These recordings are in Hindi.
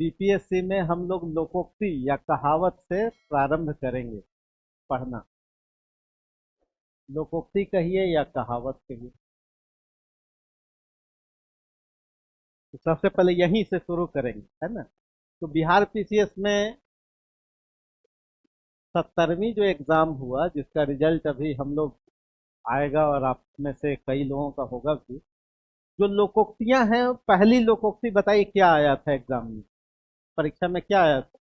बीपीएससी में हम लोग लोकोक्ति या कहावत से प्रारंभ करेंगे पढ़ना। लोकोक्ति कहिए या कहावत कहिए, तो सबसे पहले यहीं से शुरू करेंगे, है ना। तो बिहार पीसीएस में 70वीं जो एग्जाम हुआ, जिसका रिजल्ट अभी हम लोग आएगा और आप में से कई लोगों का होगा भी। जो लोकोक्तियां हैं, पहली लोकोक्ति बताइए क्या आया था एग्जाम में, परीक्षा में क्या आया था।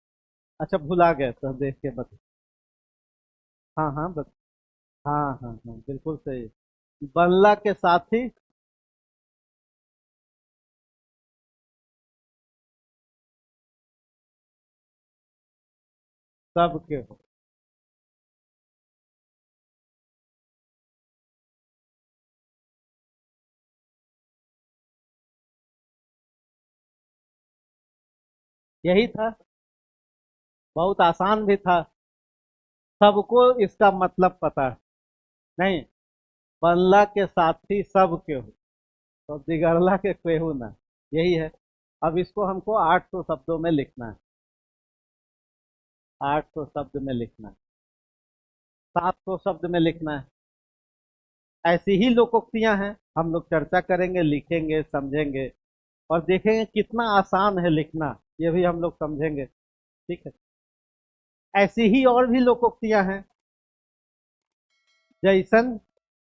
अच्छा, भुला गए तो देख के बता। हाँ हाँ हाँ हाँ हाँ, बिल्कुल सही। बनला के साथी सबके हो। यही था, बहुत आसान भी था। सबको इसका मतलब पता है। नहीं, बनला के साथी सबके हो, तो बिगड़ला के केहू ना। यही है। अब इसको हमको 800 शब्दों में लिखना है। 800 शब्द में लिखना है, 700 शब्द में लिखना है। ऐसी ही लोकोक्तियां हैं, हम लोग चर्चा करेंगे, लिखेंगे, समझेंगे और देखेंगे कितना आसान है लिखना। ये भी हम लोग समझेंगे। ठीक है। ऐसी ही और भी लोकोक्तियां हैं। जैसन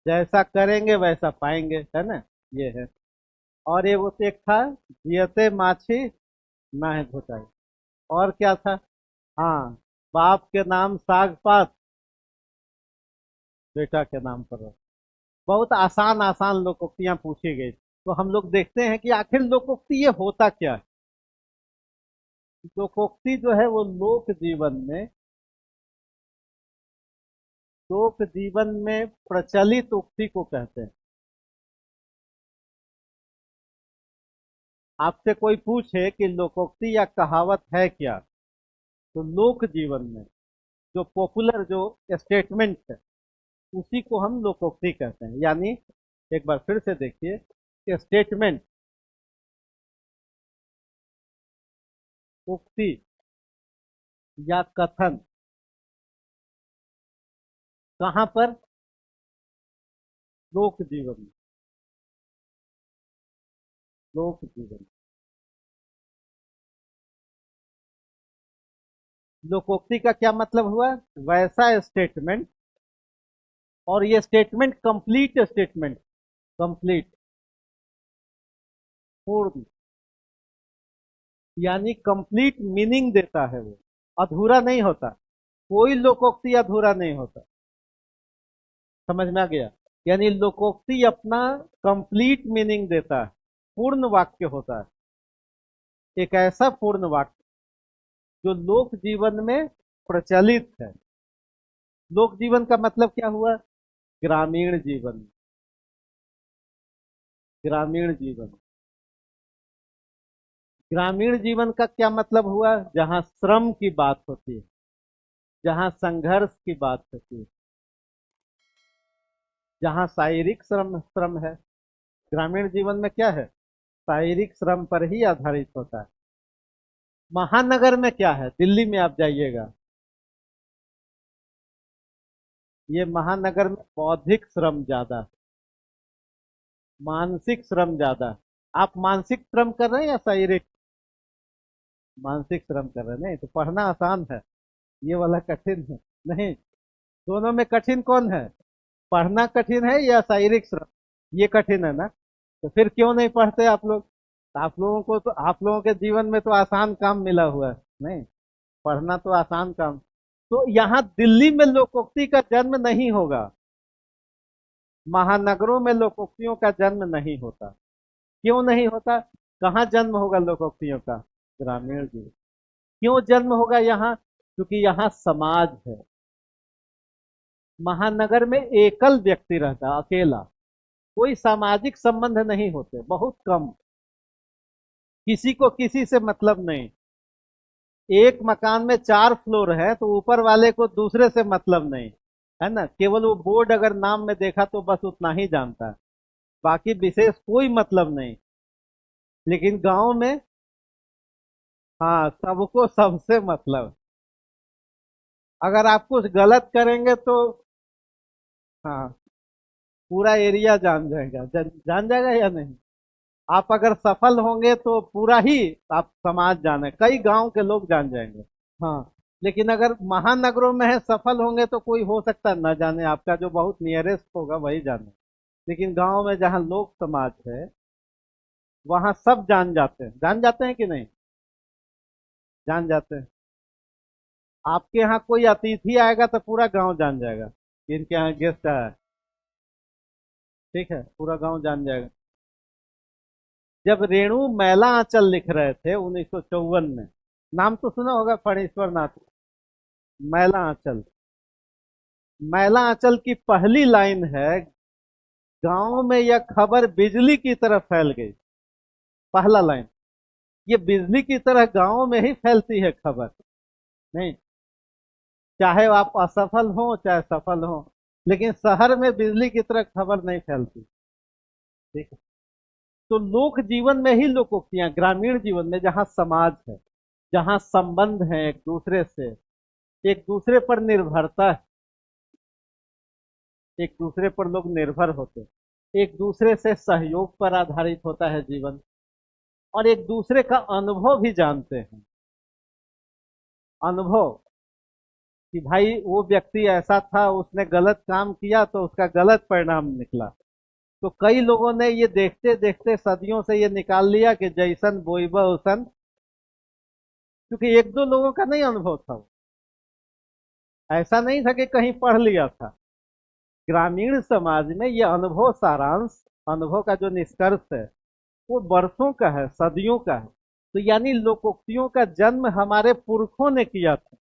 जैसा करेंगे वैसा पाएंगे, है ना। ये है। और ये वो एक था, जियते माछी ना है घोटाई। और क्या था। हाँ, बाप के नाम साग पात, बेटा के नाम पर रहो। बहुत आसान आसान लोकोक्तियां पूछी गई, तो हम लोग देखते हैं कि आखिर लोकोक्ति ये होता क्या है। लोकोक्ति जो है वो लोक जीवन में प्रचलित उक्ति को कहते हैं। आपसे कोई पूछे कि लोकोक्ति या कहावत है क्या, तो लोक जीवन में जो पॉपुलर जो स्टेटमेंट है, उसी को हम लोकोक्ति कहते हैं। यानी एक बार फिर से देखिए, स्टेटमेंट, उक्ति या कथन, कहाँ पर। लोक जीवन में। लोक जीवन। लोकोक्ति का क्या मतलब हुआ। वैसा स्टेटमेंट, और ये स्टेटमेंट कंप्लीट स्टेटमेंट, कंप्लीट, पूर्ण, यानी कंप्लीट मीनिंग देता है वो, अधूरा नहीं होता। कोई लोकोक्ति अधूरा नहीं होता। समझ में आ गया। यानी लोकोक्ति अपना कंप्लीट मीनिंग देता है, पूर्ण वाक्य होता है। एक ऐसा पूर्ण वाक्य जो लोक जीवन में प्रचलित है। लोक जीवन का मतलब क्या हुआ। ग्रामीण जीवन। ग्रामीण जीवन। ग्रामीण जीवन का क्या मतलब हुआ, जहाँ श्रम की बात होती है, जहाँ संघर्ष की बात होती है, जहाँ शारीरिक श्रम श्रम है। ग्रामीण जीवन में क्या है, शारीरिक श्रम पर ही आधारित होता है। महानगर में क्या है, दिल्ली में आप जाइएगा, ये महानगर में बौद्धिक श्रम ज्यादा है, मानसिक श्रम ज्यादा है। आप मानसिक श्रम कर रहे हैं या शारीरिक। मानसिक श्रम कर रहे हैं, नहीं तो पढ़ना आसान है, ये वाला कठिन है। नहीं, दोनों में कठिन कौन है, पढ़ना कठिन है या शारीरिक श्रम, ये कठिन है ना। तो फिर क्यों नहीं पढ़ते आप लोग। तो आप लोगों को तो, आप लोगों के जीवन में तो आसान काम मिला हुआ है। नहीं, पढ़ना तो आसान काम। तो यहाँ दिल्ली में लोकोक्ति का जन्म नहीं होगा, महानगरों में लोकोक्तियों का जन्म नहीं होता। क्यों नहीं होता। कहाँ जन्म होगा लोकोक्तियों का, ग्रामीण जीवन। क्यों जन्म होगा यहाँ, क्योंकि यहाँ समाज है। महानगर में एकल व्यक्ति रहता है, अकेला, कोई सामाजिक संबंध नहीं होते, बहुत कम। किसी को किसी से मतलब नहीं। एक मकान में 4 फ्लोर है तो ऊपर वाले को दूसरे से मतलब नहीं, है ना। केवल वो बोर्ड अगर नाम में देखा तो बस उतना ही जानता है, बाकी विशेष कोई मतलब नहीं। लेकिन गांव में हाँ, सबको सबसे मतलब। अगर आप कुछ गलत करेंगे तो हाँ, पूरा एरिया जान जाएगा, जान जाएगा या नहीं। आप अगर सफल होंगे तो पूरा ही, आप समाज जाने, कई गांव के लोग जान जाएंगे। हाँ, लेकिन अगर महानगरों में है, सफल होंगे तो कोई हो सकता है न जाने, आपका जो बहुत नियरेस्ट होगा वही जाने। लेकिन गांव में जहाँ लोक समाज है, वहाँ सब जान जाते हैं कि नहीं, जान जाते हैं। आपके यहाँ कोई अतिथि आएगा तो पूरा गांव जान जाएगा कि इनके यहाँ गेस्ट आया है। ठीक है, पूरा गांव जान जाएगा। जब रेणु मैला आंचल लिख रहे थे 1954 में, नाम तो सुना होगा फणीश्वर नाथ। मैला आंचल, मैला आंचल की पहली लाइन है, गांव में यह खबर बिजली की तरह फैल गई। पहला लाइन, ये बिजली की तरह गांव में ही फैलती है खबर। नहीं, चाहे आप असफल हो चाहे सफल हो, लेकिन शहर में बिजली की तरह खबर नहीं फैलती। ठीक है। तो लोक जीवन में ही लोकोक्तियां, ग्रामीण जीवन में जहाँ समाज है, जहाँ संबंध है एक दूसरे से, एक दूसरे पर निर्भरता है, एक दूसरे पर लोग निर्भर होते हैं, एक दूसरे से सहयोग पर आधारित होता है जीवन, और एक दूसरे का अनुभव भी जानते हैं। अनुभव कि भाई वो व्यक्ति ऐसा था, उसने गलत काम किया तो उसका गलत परिणाम निकला। तो कई लोगों ने ये देखते देखते सदियों से ये निकाल लिया कि जैसन बोईबा उसन, क्योंकि एक दो लोगों का नहीं अनुभव था वो। ऐसा नहीं था कि कहीं पढ़ लिया था। ग्रामीण समाज में ये अनुभव सारांश, अनुभव का जो निष्कर्ष है, वो बरसों का है, सदियों का है। तो यानी लोकोक्तियों का जन्म हमारे पुरखों ने किया था,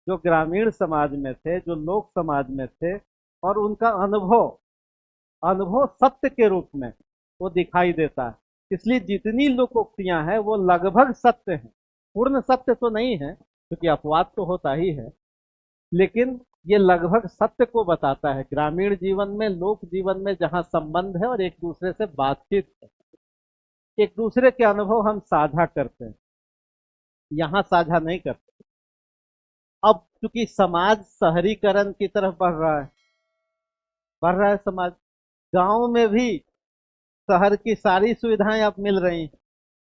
जो ग्रामीण समाज में थे, जो लोक समाज में थे। और उनका अनुभव, अनुभव सत्य के रूप में वो दिखाई देता है। इसलिए जितनी लोकोक्तियां हैं वो लगभग सत्य हैं। पूर्ण सत्य तो नहीं है, क्योंकि अपवाद तो होता ही है, लेकिन ये लगभग सत्य को बताता है। ग्रामीण जीवन में, लोक जीवन में जहाँ संबंध है और एक दूसरे से बातचीत है, एक दूसरे के अनुभव हम साझा करते हैं, यहाँ साझा नहीं करते। अब चूंकि समाज शहरीकरण की तरफ बढ़ रहा है, बढ़ रहा है समाज, गांव में भी शहर की सारी सुविधाएं अब मिल रही हैं,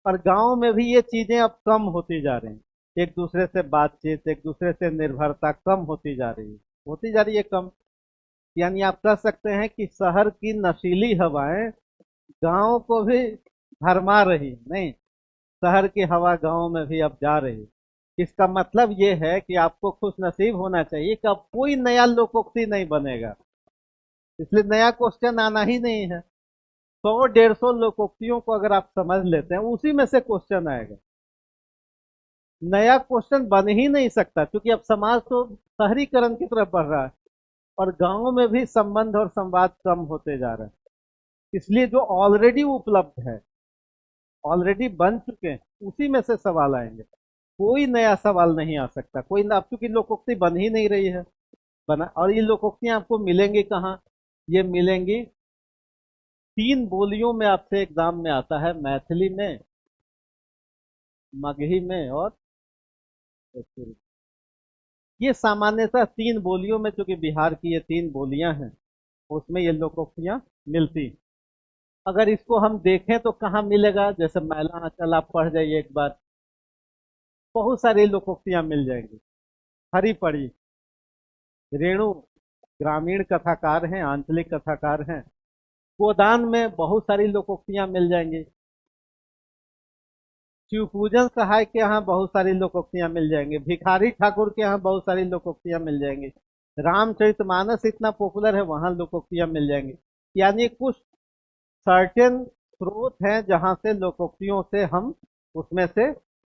और गांव में भी ये चीजें अब कम होती जा रही हैं। एक दूसरे से बातचीत, एक दूसरे से निर्भरता कम होती जा रही है, होती जा रही है कम। यानी आप कह सकते हैं कि शहर की नशीली हवाएं गांव को भी भरमा रही नहीं, शहर की हवा गांव में भी अब जा रही। इसका मतलब ये है कि आपको खुश नसीब होना चाहिए कि अब कोई नया लोकोक्ति नहीं बनेगा, इसलिए नया क्वेश्चन आना ही नहीं है। 100 150 लोकोक्तियों को अगर आप समझ लेते हैं, उसी में से क्वेश्चन आएगा। नया क्वेश्चन बन ही नहीं सकता, क्योंकि अब समाज तो शहरीकरण की तरफ बढ़ रहा है, और गांव में भी संबंध और संवाद कम होते जा रहे हैं। इसलिए जो ऑलरेडी उपलब्ध है, ऑलरेडी बन चुके हैं, उसी में से सवाल आएंगे। कोई नया सवाल नहीं आ सकता, कोई ना, अब चूंकि लोकोक्ति बन ही नहीं रही है। बना, और ये लोकोक्तियां आपको मिलेंगी कहाँ? ये मिलेंगी 3 बोलियों में, आपसे एग्जाम में आता है, मैथिली में, मगही में और भोजपुरी। ये सामान्यतः 3 बोलियों में, चूंकि बिहार की ये 3 बोलियां हैं, उसमें ये लोकोक्तियां मिलती। अगर इसको हम देखें तो कहाँ मिलेगा? जैसे मैला आंचल आप पढ़ जाइए एक बार, बहुत सारी लोकोक्तियां मिल जाएंगी। हरी पड़ी, रेणु ग्रामीण कथाकार हैं, आंचलिक कथाकार हैं। गोदान में बहुत सारी लोकोक्तियां मिल जाएंगी। शिवपूजन सहाय के यहाँ बहुत सारी लोकोक्तियां मिल जाएंगी। भिखारी ठाकुर के यहाँ बहुत सारी लोकोक्तियां मिल जाएंगी। रामचरितमानस इतना पॉपुलर है, वहां लोकोक्तियां मिल जाएंगी। यानी कुछ सर्टेन स्रोत हैं जहां से लोकोक्तियों से हम उसमें से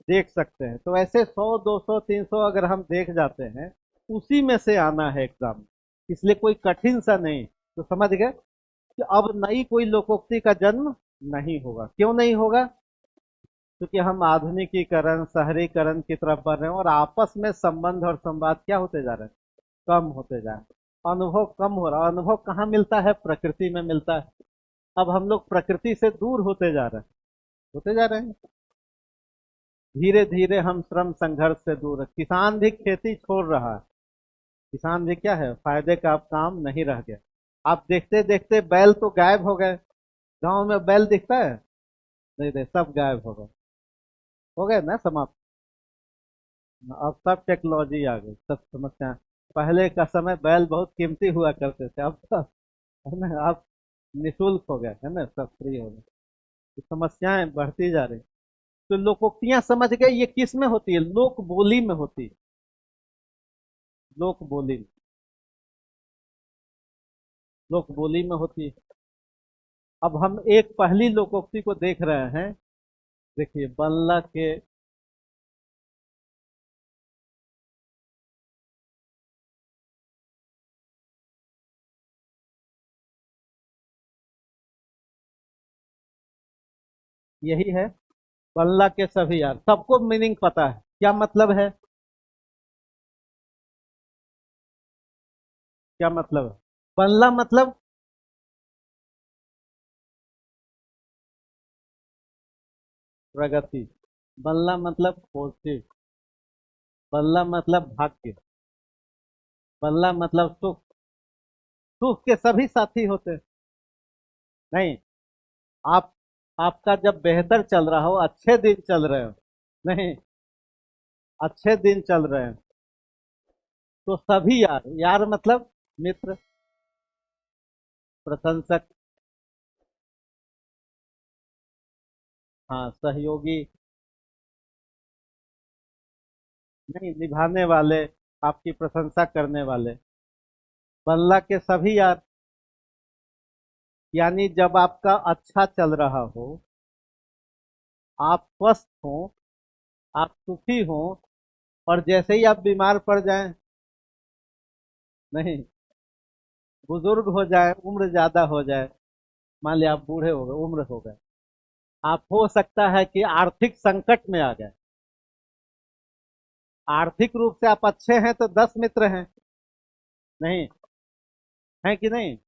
देख सकते हैं। तो ऐसे 100 200 300 अगर हम देख जाते हैं, उसी में से आना है एग्जाम में। इसलिए कोई कठिन सा नहीं। तो समझ गए कि अब नई कोई लोकोक्ति का जन्म नहीं होगा। क्यों नहीं होगा? क्योंकि हम आधुनिकीकरण, शहरीकरण की तरफ बढ़ रहे हैं, और आपस में संबंध और संवाद क्या होते जा रहे हैं? कम होते जा रहे हैं। अनुभव कम हो रहा है। अनुभव कहाँ मिलता है? प्रकृति में मिलता है। अब हम लोग प्रकृति से दूर होते जा रहे हैं, होते जा रहे हैं। धीरे धीरे हम श्रम संघर्ष से दूर है। किसान भी खेती छोड़ रहा है। किसान भी क्या है, फायदे का अब काम नहीं रह गया। आप देखते देखते बैल तो गायब हो गए। गांव में बैल दिखता है? नहीं नहीं, सब गायब हो गए ना, समाप्त। अब सब टेक्नोलॉजी आ गई, सब समस्या। पहले का समय बैल बहुत कीमती हुआ करते थे, अब तो है ना, अब निशुल्क हो गए, है ना, सब फ्री हो गए। तो समस्याएं बढ़ती जा रही। तो लोकोक्तियां समझ गए, ये किस में होती है? लोक बोली में होती है। लोक बोली में, लोक बोली में होती है। अब हम एक पहली लोकोक्ति को देख रहे हैं। देखिए, बल्ला के, यही है। बल्ला के सभी यार, सबको मीनिंग पता है क्या मतलब है। क्या मतलब है? बल्ला मतलब प्रगति। बल्ला मतलब पॉजिटिव। बल्ला मतलब भाग्य। बल्ला मतलब सुख। सुख के सभी साथी होते हैं। नहीं, आप, आपका जब बेहतर चल रहा हो, अच्छे दिन चल रहे हो, नहीं, अच्छे दिन चल रहे हैं, तो सभी यार, यार मतलब मित्र, प्रशंसक, हाँ, सहयोगी, नहीं, निभाने वाले, आपकी प्रशंसा करने वाले, बल्ला के सभी यार। यानी जब आपका अच्छा चल रहा हो, आप स्वस्थ हो, आप सुखी हो, और जैसे ही आप बीमार पड़ जाएं, नहीं, बुजुर्ग हो जाए, उम्र ज्यादा हो जाए, मान लिया आप बूढ़े हो गए, उम्र हो गए, आप हो सकता है कि आर्थिक संकट में आ गए। आर्थिक रूप से आप अच्छे हैं तो 10 मित्र हैं, नहीं, है कि नहीं?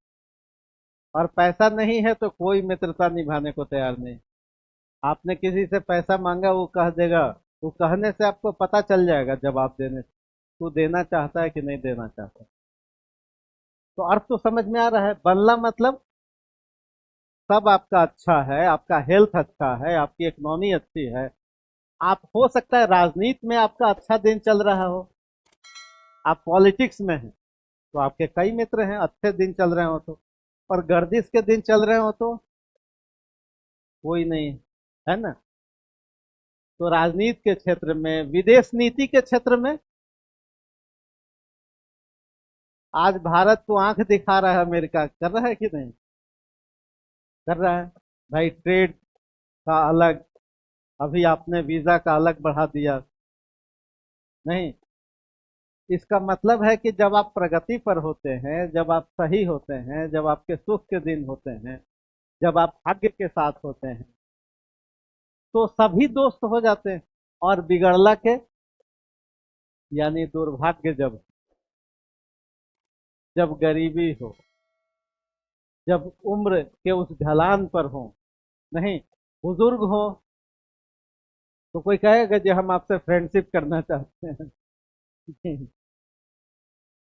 और पैसा नहीं है तो कोई मित्रता निभाने को तैयार नहीं। आपने किसी से पैसा मांगा, वो कह देगा, वो कहने से आपको पता चल जाएगा जवाब देने से, तू देना चाहता है कि नहीं देना चाहता। तो अर्थ तो समझ में आ रहा है। बनला मतलब सब आपका अच्छा है, आपका हेल्थ अच्छा है, आपकी इकोनॉमी अच्छी है। आप, हो सकता है राजनीति में आपका अच्छा दिन चल रहा हो, आप पॉलिटिक्स में हैं, तो आपके कई मित्र हैं, अच्छे दिन चल रहे हो तो। और गर्दिश के दिन चल रहे हो तो कोई नहीं है, है ना? तो राजनीति के क्षेत्र में, विदेश नीति के क्षेत्र में, आज भारत को आंख दिखा रहा है अमेरिका, कर रहा है कि नहीं? कर रहा है। भाई, ट्रेड का अलग, अभी आपने वीजा का अलग बढ़ा दिया, नहीं, इसका मतलब है कि जब आप प्रगति पर होते हैं, जब आप सही होते हैं, जब आपके सुख के दिन होते हैं, जब आप भाग्य के साथ होते हैं, तो सभी दोस्त हो जाते हैं। और बिगड़ला के, यानी दुर्भाग्य, जब, जब गरीबी हो, जब उम्र के उस ढलान पर हो, नहीं, बुजुर्ग हो, तो कोई कहेगा कि हम आपसे फ्रेंडशिप करना चाहते हैं।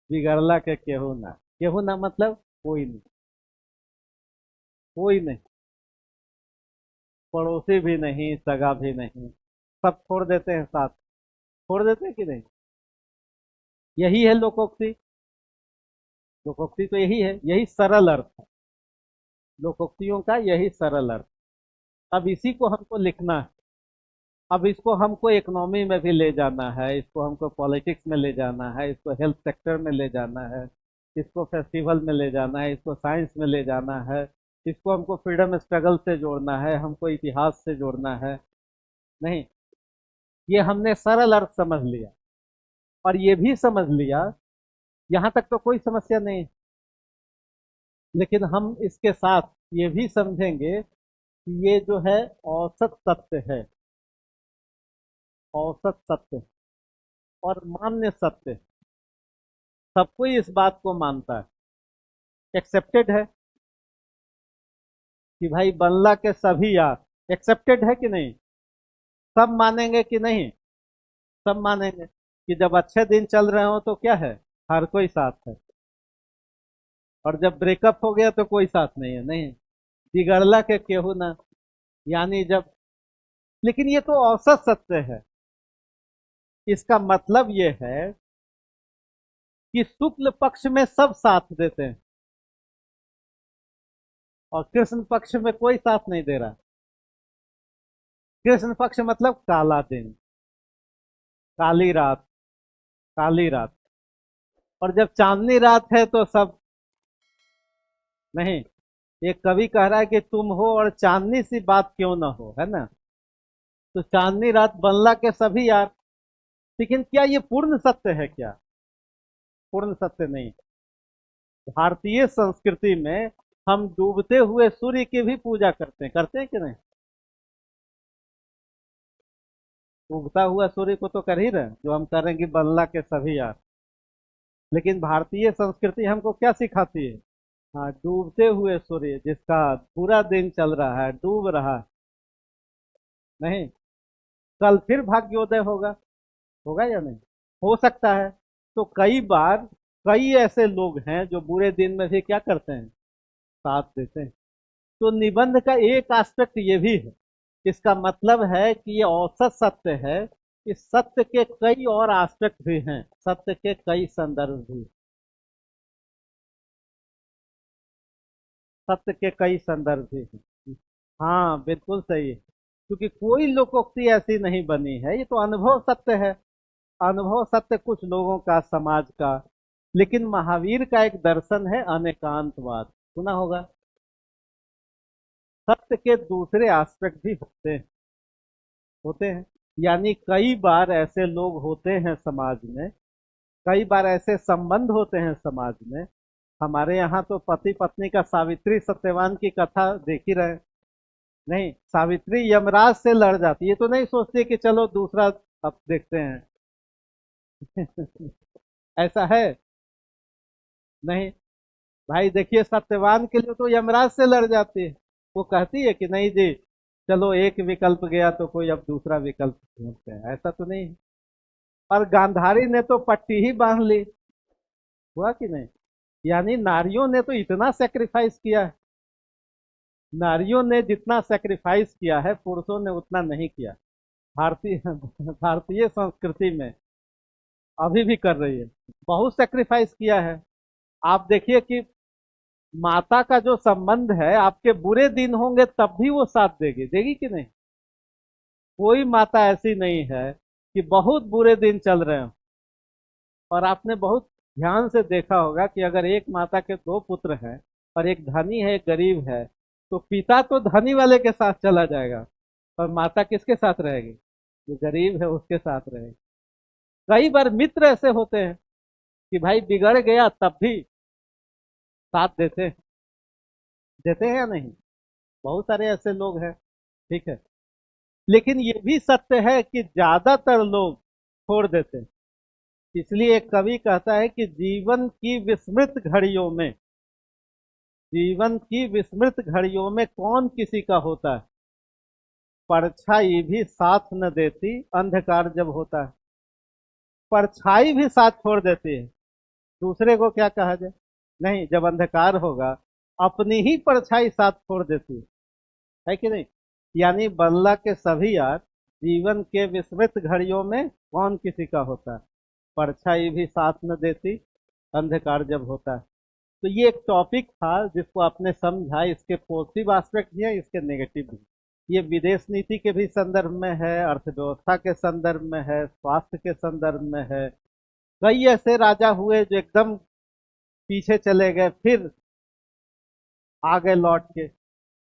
बिगड़ला के केहू ना। केहू ना मतलब कोई नहीं, कोई नहीं, पड़ोसी भी नहीं, सगा भी नहीं, सब छोड़ देते हैं साथ। छोड़ देते हैं कि नहीं? यही है लोकोक्ति। लोकोक्ति तो यही है, यही सरल अर्थ है लोकोक्तियों का, यही सरल अर्थ। अब इसी को हमको लिखना है। अब इसको हमको इकोनॉमी में भी ले जाना है, इसको हमको पॉलिटिक्स में ले जाना है, इसको हेल्थ सेक्टर में ले जाना है, इसको फेस्टिवल में ले जाना है, इसको साइंस में ले जाना है, इसको हमको फ्रीडम स्ट्रगल से जोड़ना है, हमको इतिहास से जोड़ना है। नहीं, ये हमने सरल अर्थ समझ लिया। और ये भी समझ लिया, यहाँ तक तो कोई समस्या नहीं। लेकिन हम इसके साथ ये भी समझेंगे कि ये जो है औसत सत्य है, औसत सत्य और मान्य सत्य। सब कोई इस बात को मानता है, एक्सेप्टेड है, कि भाई बल्ला के सभी यार, एक्सेप्टेड है कि नहीं? सब मानेंगे कि नहीं? सब मानेंगे कि जब अच्छे दिन चल रहे हो तो क्या है, हर कोई साथ है, और जब ब्रेकअप हो गया तो कोई साथ नहीं है, नहीं, बिगड़ला के केहू ना। यानी जब, लेकिन ये तो औसत सत्य है। इसका मतलब ये है कि शुक्ल पक्ष में सब साथ देते हैं और कृष्ण पक्ष में कोई साथ नहीं दे रहा। कृष्ण पक्ष मतलब काला दिन, काली रात, काली रात। और जब चांदनी रात है तो सब, नहीं, एक कवि कह रहा है कि तुम हो और चांदनी सी बात क्यों ना हो, है ना। तो चांदनी रात बनला के सभी यार। लेकिन क्या ये पूर्ण सत्य है क्या? पूर्ण सत्य नहीं। भारतीय संस्कृति में हम डूबते हुए सूर्य की भी पूजा करते हैं कि नहीं? उगता हुआ सूर्य को तो कर ही रहे हैं, जो हम करेंगे बनला के सभी यार। लेकिन भारतीय संस्कृति हमको क्या सिखाती है? हाँ, डूबते हुए सूर्य जिसका पूरा दिन चल रहा है, डूब रहा है, नहीं, कल फिर भाग्योदय होगा। होगा या नहीं? हो सकता है। तो कई बार कई ऐसे लोग हैं जो बुरे दिन में भी क्या करते हैं, साथ देते हैं। तो निबंध का एक एस्पेक्ट ये भी है। इसका मतलब है कि ये औसत सत्य है। इस सत्य के कई और एस्पेक्ट भी हैं, सत्य के कई संदर्भ भी, सत्य के कई संदर्भ भी हैं। हाँ बिल्कुल सही है, क्योंकि कोई लोकोक्ति ऐसी नहीं बनी है, ये तो अनुभव सत्य है। अनुभव सत्य कुछ लोगों का, समाज का। लेकिन महावीर का एक दर्शन है अनेकांतवाद, सुना होगा। सत्य के दूसरे एस्पेक्ट भी होते हैं। यानी कई बार ऐसे लोग होते हैं समाज में, कई बार ऐसे संबंध होते हैं समाज में। हमारे यहाँ तो पति पत्नी का सावित्री सत्यवान की कथा देख ही रहे हैं। नहीं, सावित्री यमराज से लड़ जाती है, ये तो नहीं सोचती कि चलो दूसरा अब देखते हैं। ऐसा है? नहीं। भाई देखिए, सत्यवान के लिए तो यमराज से लड़ जाती है। वो कहती है कि नहीं जी, चलो एक विकल्प गया तो कोई अब दूसरा विकल्प ढूंढते हैं, ऐसा तो नहीं है। और गांधारी ने तो पट्टी ही बांध ली। हुआ कि नहीं? यानी नारियों ने तो इतना सेक्रीफाइस किया है। नारियों ने जितना सेक्रीफाइस किया है, पुरुषों ने उतना नहीं किया। भारतीय भारतीय संस्कृति में अभी भी कर रही है, बहुत सेक्रीफाइस किया है। आप देखिए कि माता का जो संबंध है, आपके बुरे दिन होंगे तब भी वो साथ देगी, देगी कि नहीं? कोई माता ऐसी नहीं है कि बहुत बुरे दिन चल रहे हो, और आपने बहुत ध्यान से देखा होगा कि अगर एक माता के दो पुत्र हैं और एक धनी है एक गरीब है, तो पिता तो धनी वाले के साथ चला जाएगा और माता किसके साथ रहेगी? जो गरीब है उसके साथ रहेगी। कई बार मित्र ऐसे होते हैं कि भाई बिगड़ गया तब भी साथ देते हैं या नहीं? बहुत सारे ऐसे लोग हैं, ठीक है। लेकिन ये भी सत्य है कि ज्यादातर लोग छोड़ देते हैं। इसलिए एक कवि कहता है कि जीवन की विस्मृत घड़ियों में कौन किसी का होता है, परछाई भी साथ न देती अंधकार जब होता है। परछाई भी साथ छोड़ देती है, दूसरे को क्या कहा जाए। नहीं, जब अंधकार होगा अपनी ही परछाई साथ छोड़ देती है कि नहीं? यानी बल्ला के सभी यार, जीवन के विस्मृत घड़ियों में कौन किसी का होता है, परछाई भी साथ न देती अंधकार जब होता है। तो ये एक टॉपिक था जिसको आपने समझा। इसके पॉजिटिव एस्पेक्ट भी है, इसके नेगेटिव भी। ये विदेश नीति के भी संदर्भ में है, अर्थव्यवस्था के संदर्भ में है, स्वास्थ्य के संदर्भ में है। कई ऐसे राजा हुए जो एकदम पीछे चले गए, फिर आ गए लौट के।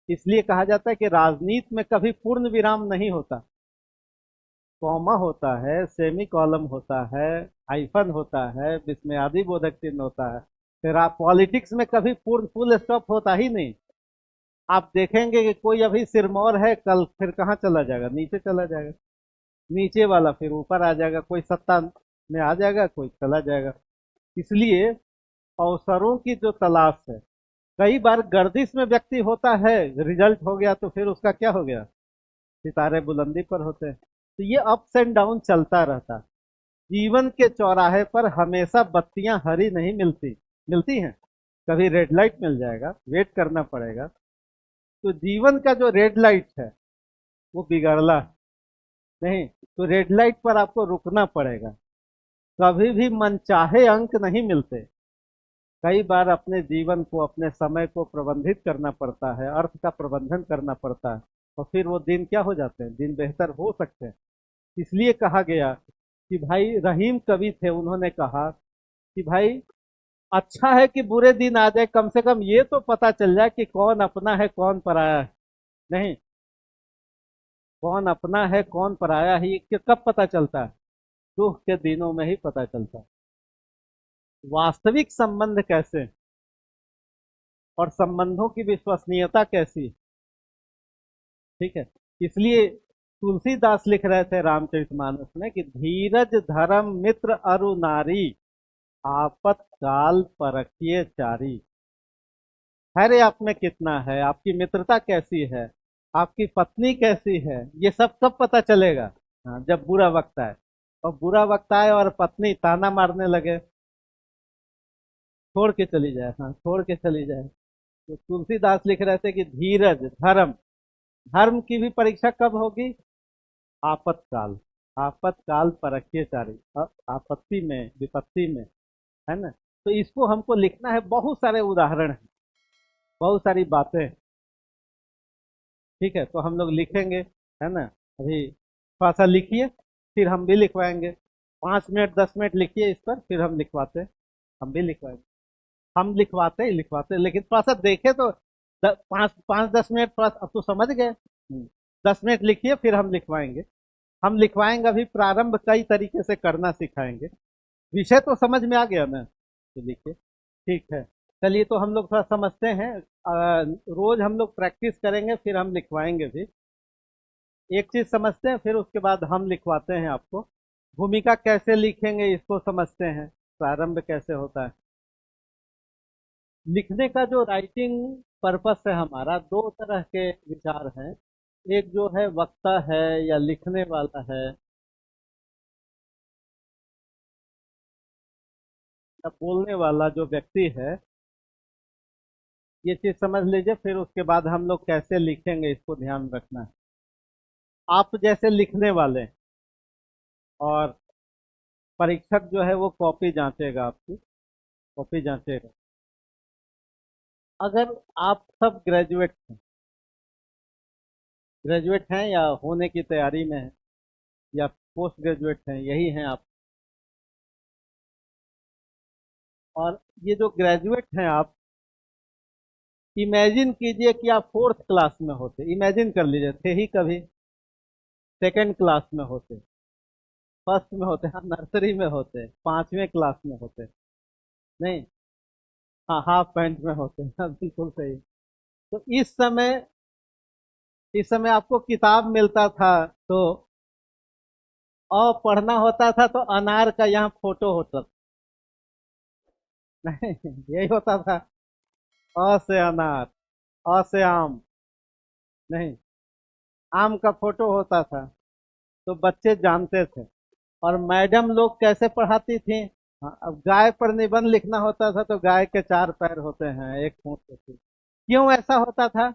इसलिए कहा जाता है कि राजनीति में कभी पूर्ण विराम नहीं होता। कॉमा होता है, सेमी कॉलम होता है, हाइफन होता है, विस्मयादि बोधक चिन्ह होता है। फिर आप पॉलिटिक्स में कभी पूर्ण फुल स्टॉप होता ही नहीं। आप देखेंगे कि कोई अभी सिरमौर है, कल फिर कहाँ चला जाएगा, नीचे चला जाएगा, नीचे वाला फिर ऊपर आ जाएगा, कोई सत्ता में आ जाएगा, कोई चला जाएगा। इसलिए अवसरों की जो तलाश है, कई बार गर्दिश में व्यक्ति होता है, रिजल्ट हो गया तो फिर उसका क्या हो गया, सितारे बुलंदी पर होते हैं। तो ये अप्स एंड डाउन चलता रहता। जीवन के चौराहे पर हमेशा बत्तियां हरी नहीं मिलती, मिलती हैं, कभी रेड लाइट मिल जाएगा, वेट करना पड़ेगा। तो जीवन का जो रेड लाइट है वो बिगड़ला है। नहीं, तो रेड लाइट पर आपको रुकना पड़ेगा। कभी भी मनचाहे अंक नहीं मिलते। कई बार अपने जीवन को, अपने समय को प्रबंधित करना पड़ता है, अर्थ का प्रबंधन करना पड़ता है, और फिर वो दिन क्या हो जाते हैं, दिन बेहतर हो सकते हैं। इसलिए कहा गया कि भाई, रहीम कवि थे, उन्होंने कहा कि भाई, अच्छा है कि बुरे दिन आ जाए, कम से कम ये तो पता चल जाए कि कौन अपना है कौन पराया है। नहीं, कौन अपना है कौन पराया है, ये कब पता चलता है? दुख के दिनों में ही पता चलता है। वास्तविक संबंध कैसे, और संबंधों की विश्वसनीयता कैसी, ठीक है। इसलिए तुलसीदास लिख रहे थे रामचरितमानस में कि धीरज धर्म मित्र अरु नारी, आपत काल परखिए चारी। खैर आप में कितना है, आपकी मित्रता कैसी है, आपकी पत्नी कैसी है, ये सब कब पता चलेगा? हाँ, जब बुरा वक्त आए। और बुरा वक्त आए और पत्नी ताना मारने लगे, छोड़ के चली जाए, हाँ छोड़ के चली जाए। तो तुलसीदास लिख रहे थे कि धीरज धर्म, धर्म की भी परीक्षा कब होगी? आपतकाल। आपतकाल परखिए चारी, आपत्ति में, विपत्ति में, है ना। तो इसको हमको लिखना है, बहुत सारे उदाहरण हैं, बहुत सारी बातें हैं, ठीक है। तो हम लोग लिखेंगे, है ना। अभी थोड़ा सा लिखिए, फिर हम भी लिखवाएंगे। 5 मिनट 10 मिनट लिखिए इस पर, फिर हम लिखवाते हैं। हम भी लिखवाएंगे, हम लिखवाते ही लिखवाते हैं, लेकिन थोड़ा सा देखे तो 5 5 10 मिनट, थोड़ा अब तो समझ गए। 10 मिनट लिखिए, फिर हम लिखवाएंगे। हम लिखवाएंगे, अभी प्रारंभ कई तरीके से करना सिखाएंगे। विषय तो समझ में आ गया ना, तो लिखिए, ठीक है। चलिए, तो हम लोग थोड़ा समझते हैं। रोज हम लोग प्रैक्टिस करेंगे, फिर हम लिखवाएंगे भी। एक चीज समझते हैं, फिर उसके बाद हम लिखवाते हैं आपको। भूमिका कैसे लिखेंगे इसको समझते हैं, प्रारंभ कैसे होता है। लिखने का जो राइटिंग पर्पस है हमारा, दो तरह के विचार हैं। एक जो है वक्ता है या लिखने वाला है, या बोलने वाला जो व्यक्ति है, ये चीज समझ लीजिए। फिर उसके बाद हम लोग कैसे लिखेंगे इसको ध्यान रखना है। आप जैसे लिखने वाले हैं, और परीक्षक जो है वो कॉपी जांचेगा, आपकी कॉपी जांचेगा। अगर आप सब ग्रेजुएट हैं या होने की तैयारी में हैं, या पोस्ट ग्रेजुएट हैं, यही हैं आप। और ये जो ग्रेजुएट हैं आप, इमेजिन कीजिए कि आप 4th क्लास में होते, इमेजिन कर लीजिए, थे ही कभी, 2nd क्लास में होते, फर्स्ट में होते, हाँ नर्सरी में होते, 5वें क्लास में होते। नहीं, हाँ हाफ पैंट में होते हैं, हाँ, बिल्कुल सही। तो इस समय आपको किताब मिलता था, तो पढ़ना होता था, तो अनार का यहाँ फोटो होता था। नहीं, यही होता था। अ से अनार, अ से आम। नहीं, आम का फोटो होता था, तो बच्चे जानते थे। और मैडम लोग कैसे पढ़ाती थी? हाँ, अब गाय पर निबंध लिखना होता था, तो गाय के 4 पैर होते हैं, एक पूंछ होती है। क्यों ऐसा होता था?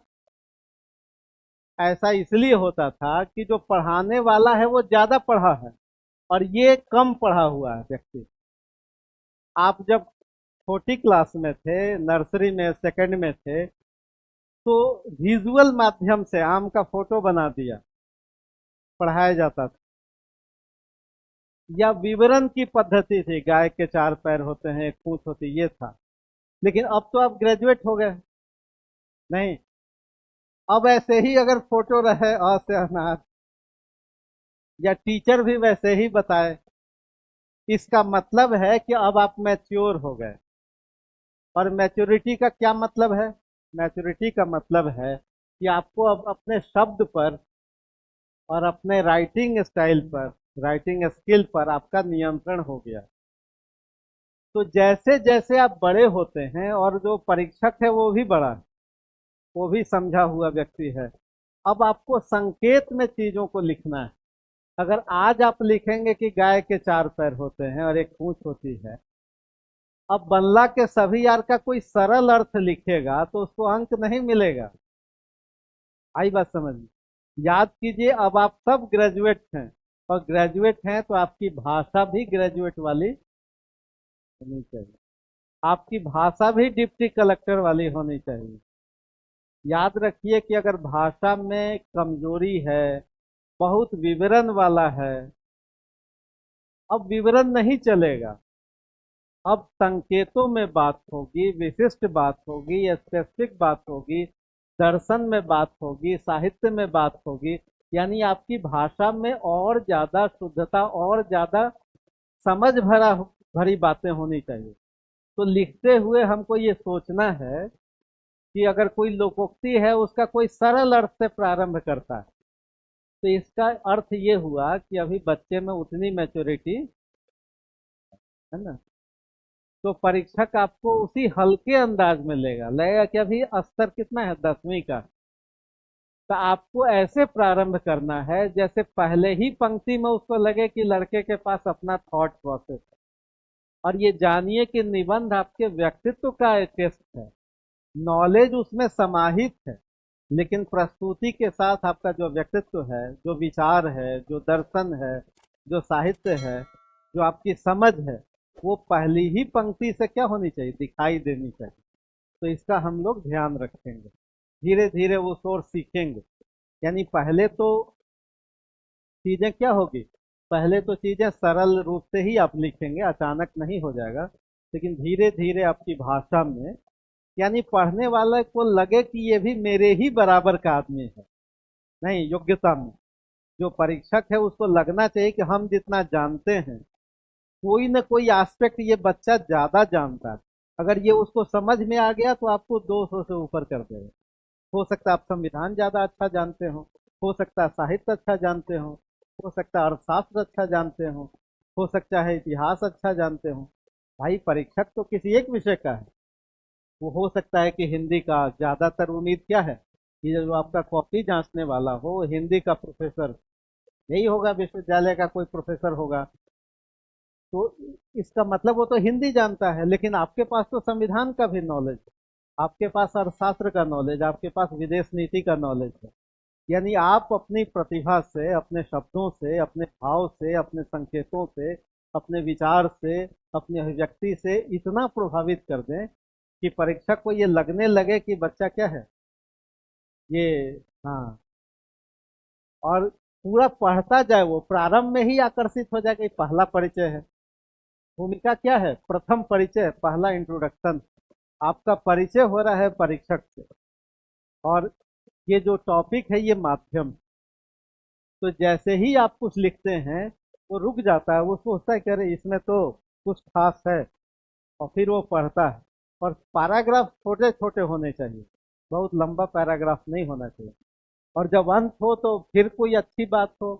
ऐसा इसलिए होता था कि जो पढ़ाने वाला है वो ज्यादा पढ़ा है, और ये कम पढ़ा हुआ है व्यक्ति। आप जब छोटी क्लास में थे, नर्सरी में, 2nd में थे, तो विजुअल माध्यम से आम का फोटो बना दिया, पढ़ाया जाता था। या विवरण की पद्धति थी, गाय के 4 पैर होते हैं, एक पूंछ होती, ये था। लेकिन अब तो आप ग्रेजुएट हो गए। नहीं, अब ऐसे ही अगर फोटो रहे, अ से अनार, या टीचर भी वैसे ही बताए, इसका मतलब है कि अब आप मैच्योर हो गए। और मैच्योरिटी का क्या मतलब है? मैच्योरिटी का मतलब है कि आपको अब अपने शब्द पर और अपने राइटिंग स्टाइल पर, राइटिंग स्किल पर आपका नियंत्रण हो गया। तो जैसे जैसे आप बड़े होते हैं, और जो परीक्षक है वो भी बड़ा है, वो भी समझा हुआ व्यक्ति है, अब आपको संकेत में चीजों को लिखना है। अगर आज आप लिखेंगे कि गाय के 4 पैर होते हैं और एक पूंछ होती है, अब बल्ला के सभी यार का कोई सरल अर्थ लिखेगा तो उसको अंक नहीं मिलेगा। आई बात समझ में? याद कीजिए, अब आप सब ग्रेजुएट हैं, और ग्रेजुएट हैं तो आपकी भाषा भी ग्रेजुएट वाली होनी चाहिए, आपकी भाषा भी डिप्टी कलेक्टर वाली होनी चाहिए। याद रखिए कि अगर भाषा में कमजोरी है, बहुत विवरण वाला है, अब विवरण नहीं चलेगा। अब संकेतों में बात होगी, विशिष्ट बात होगी, स्पेसिफिक बात होगी, दर्शन में बात होगी, साहित्य में बात होगी। यानी आपकी भाषा में और ज्यादा शुद्धता और ज्यादा समझ भरी बातें होनी चाहिए। तो लिखते हुए हमको ये सोचना है कि अगर कोई लोकोक्ति है उसका कोई सरल अर्थ से प्रारंभ करता है, तो इसका अर्थ ये हुआ कि अभी बच्चे में उतनी मैच्योरिटी है ना। तो परीक्षक आपको उसी हल्के अंदाज में लगेगा कि अभी स्तर कितना है, 10वीं का। तो आपको ऐसे प्रारंभ करना है जैसे पहले ही पंक्ति में उसको लगे कि लड़के के पास अपना थॉट प्रोसेस है। और ये जानिए कि निबंध आपके व्यक्तित्व का एक टेस्ट है, नॉलेज उसमें समाहित है, लेकिन प्रस्तुति के साथ आपका जो व्यक्तित्व है, जो विचार है, जो दर्शन है, जो साहित्य है, जो आपकी समझ है, वो पहली ही पंक्ति से क्या होनी चाहिए, दिखाई देनी चाहिए। तो इसका हम लोग ध्यान रखेंगे, धीरे धीरे वो सोर्स सीखेंगे। यानी पहले तो चीजें क्या होगी, पहले तो चीजें सरल रूप से ही आप लिखेंगे, अचानक नहीं हो जाएगा, लेकिन धीरे धीरे आपकी भाषा में, यानी पढ़ने वाले को लगे कि ये भी मेरे ही बराबर का आदमी है। नहीं, योग्यता में जो परीक्षक है उसको लगना चाहिए कि हम जितना जानते हैं, कोई न कोई एस्पेक्ट ये बच्चा ज्यादा जानता है। अगर ये उसको समझ में आ गया तो आपको 200 से ऊपर कर देगा। हो सकता है आप संविधान ज्यादा अच्छा जानते हो सकता है साहित्य अच्छा जानते हो सकता है अर्थशास्त्र अच्छा जानते हो सकता है इतिहास अच्छा जानते हो। भाई परीक्षक तो किसी एक विषय का है। वो हो सकता है कि हिंदी का, ज्यादातर उम्मीद क्या है कि जो आपका कॉपी जांचने वाला हो वो हिंदी का प्रोफेसर यही होगा, विश्वविद्यालय का कोई प्रोफेसर होगा। तो इसका मतलब वो तो हिंदी जानता है, लेकिन आपके पास तो संविधान का भी नॉलेज है, आपके पास अर्थशास्त्र का नॉलेज, आपके पास विदेश नीति का नॉलेज है। यानी आप अपनी प्रतिभा से, अपने शब्दों से, अपने भाव से, अपने संकेतों से, अपने विचार से, अपने अभिव्यक्ति से इतना प्रभावित कर दें कि परीक्षक को ये लगने लगे कि बच्चा क्या है ये। हाँ, और पूरा पढ़ता जाए, वो प्रारंभ में ही आकर्षित हो जाए कि पहला परिचय है। भूमिका क्या है, प्रथम परिचय, पहला इंट्रोडक्शन। आपका परिचय हो रहा है परीक्षक से, और ये जो टॉपिक है ये माध्यम। तो जैसे ही आप कुछ लिखते हैं वो रुक जाता है, वो सोचता है कि अरे इसमें तो कुछ खास है, और फिर वो पढ़ता है। और पैराग्राफ छोटे छोटे होने चाहिए, बहुत लंबा पैराग्राफ नहीं होना चाहिए। और जब अंत हो तो फिर कोई अच्छी बात हो,